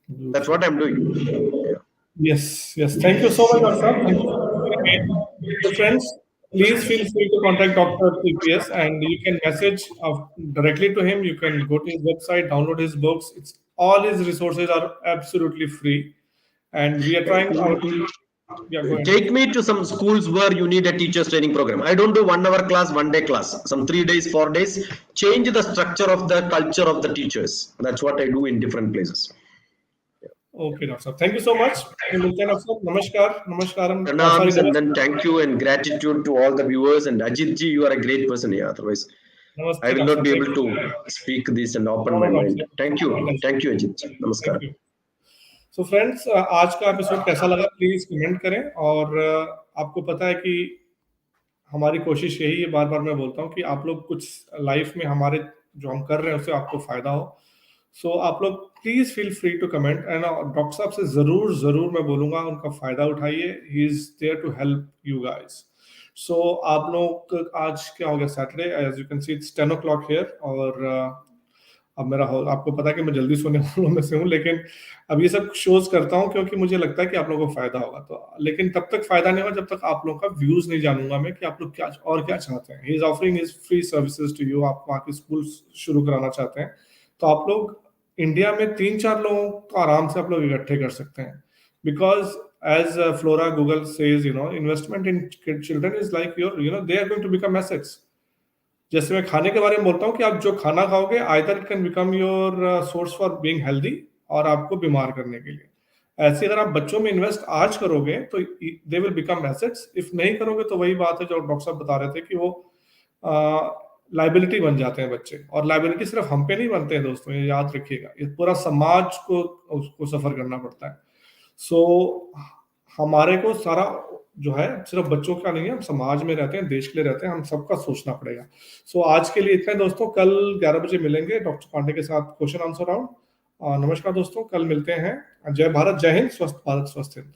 That's what I'm doing. Yeah. Yes. Thank you so much, Dr. Thank you. So friends, please feel free to contact Dr. TPS and you can message directly to him. You can go to his website, download his books. All his resources are absolutely free. And we are trying out. Take me to some schools where you need a teacher's training program. I don't do 1 hour class, 1 day class, some 3 days, 4 days. Change the structure of the culture of the teachers. That's what I do in different places. Okay, Doctor. Thank you so much. Namaskar. Pranams and then thank you and gratitude to all the viewers. And Ajeet ji, you are a great person here. Otherwise, Namaste, I will not be able to speak this and open my mind. Thank you, Ajeet ji. Namaskar. So friends, आज का episode कैसा लगा please comment करें और आपको पता है कि हमारी कोशिश यही है, बार बार मैं बोलता हूँ कि आप लोग कुछ लाइफ में हमारे जो हम कर रहे हैं उससे आपको फायदा हो. सो आप लोग please feel free to comment and doctor साहब से जरूर मैं बोलूंगा उनका फायदा उठाइए. He is there to help you guys. So आप लोग आज क्या हो गया Saturday, as you can see it's 10 o'clock here और अब मेरा आपको पता है कि मैं जल्दी सोने वालों में से हूँ, लेकिन अब ये सब शोज करता हूँ क्योंकि मुझे लगता है कि आप लोगों को फायदा होगा. तो लेकिन तब तक फायदा नहीं होगा जब तक आप लोगों का व्यूज नहीं जानूंगा मैं कि आप लोग क्या और क्या चाहते हैं. He is offering his free services to you. आप वहाँ के स्कूल शुरू कराना चाहते हैं तो आप लोग इंडिया में 3-4 लोगों को आराम से आप लोग इकट्ठे कर सकते हैं. Because as Flora Google says investment in children is like your they are going to become assets. जैसे मैं खाने के बारे में बोलता हूँ कि आप जो खाना खाओगे either it can become your source for being healthy और आपको बीमार करने के लिए. ऐसे अगर आप बच्चों में इन्वेस्ट आज करोगे तो they will become assets. If नहीं करोगे तो वही बात है जो डॉक्टर साहब बता रहे थे कि वो लाइबिलिटी बन जाते हैं बच्चे. और लाइबिलिटी सिर्फ हम पे नहीं बनते हैं दोस्तों, ये याद रखिएगा, ये पूरा समाज को उसको सफर करना पड़ता है. सो हमारे को सारा जो है सिर्फ बच्चों का नहीं है, हम समाज में रहते हैं, देश के लिए रहते हैं, हम सबका सोचना पड़ेगा. सो आज के लिए इतना दोस्तों. कल 11 बजे मिलेंगे डॉक्टर पांडे के साथ क्वेश्चन आंसर राउंड. नमस्कार दोस्तों, कल मिलते हैं. जय भारत, जय हिंद, स्वस्थ भारत, स्वस्थ हिंद.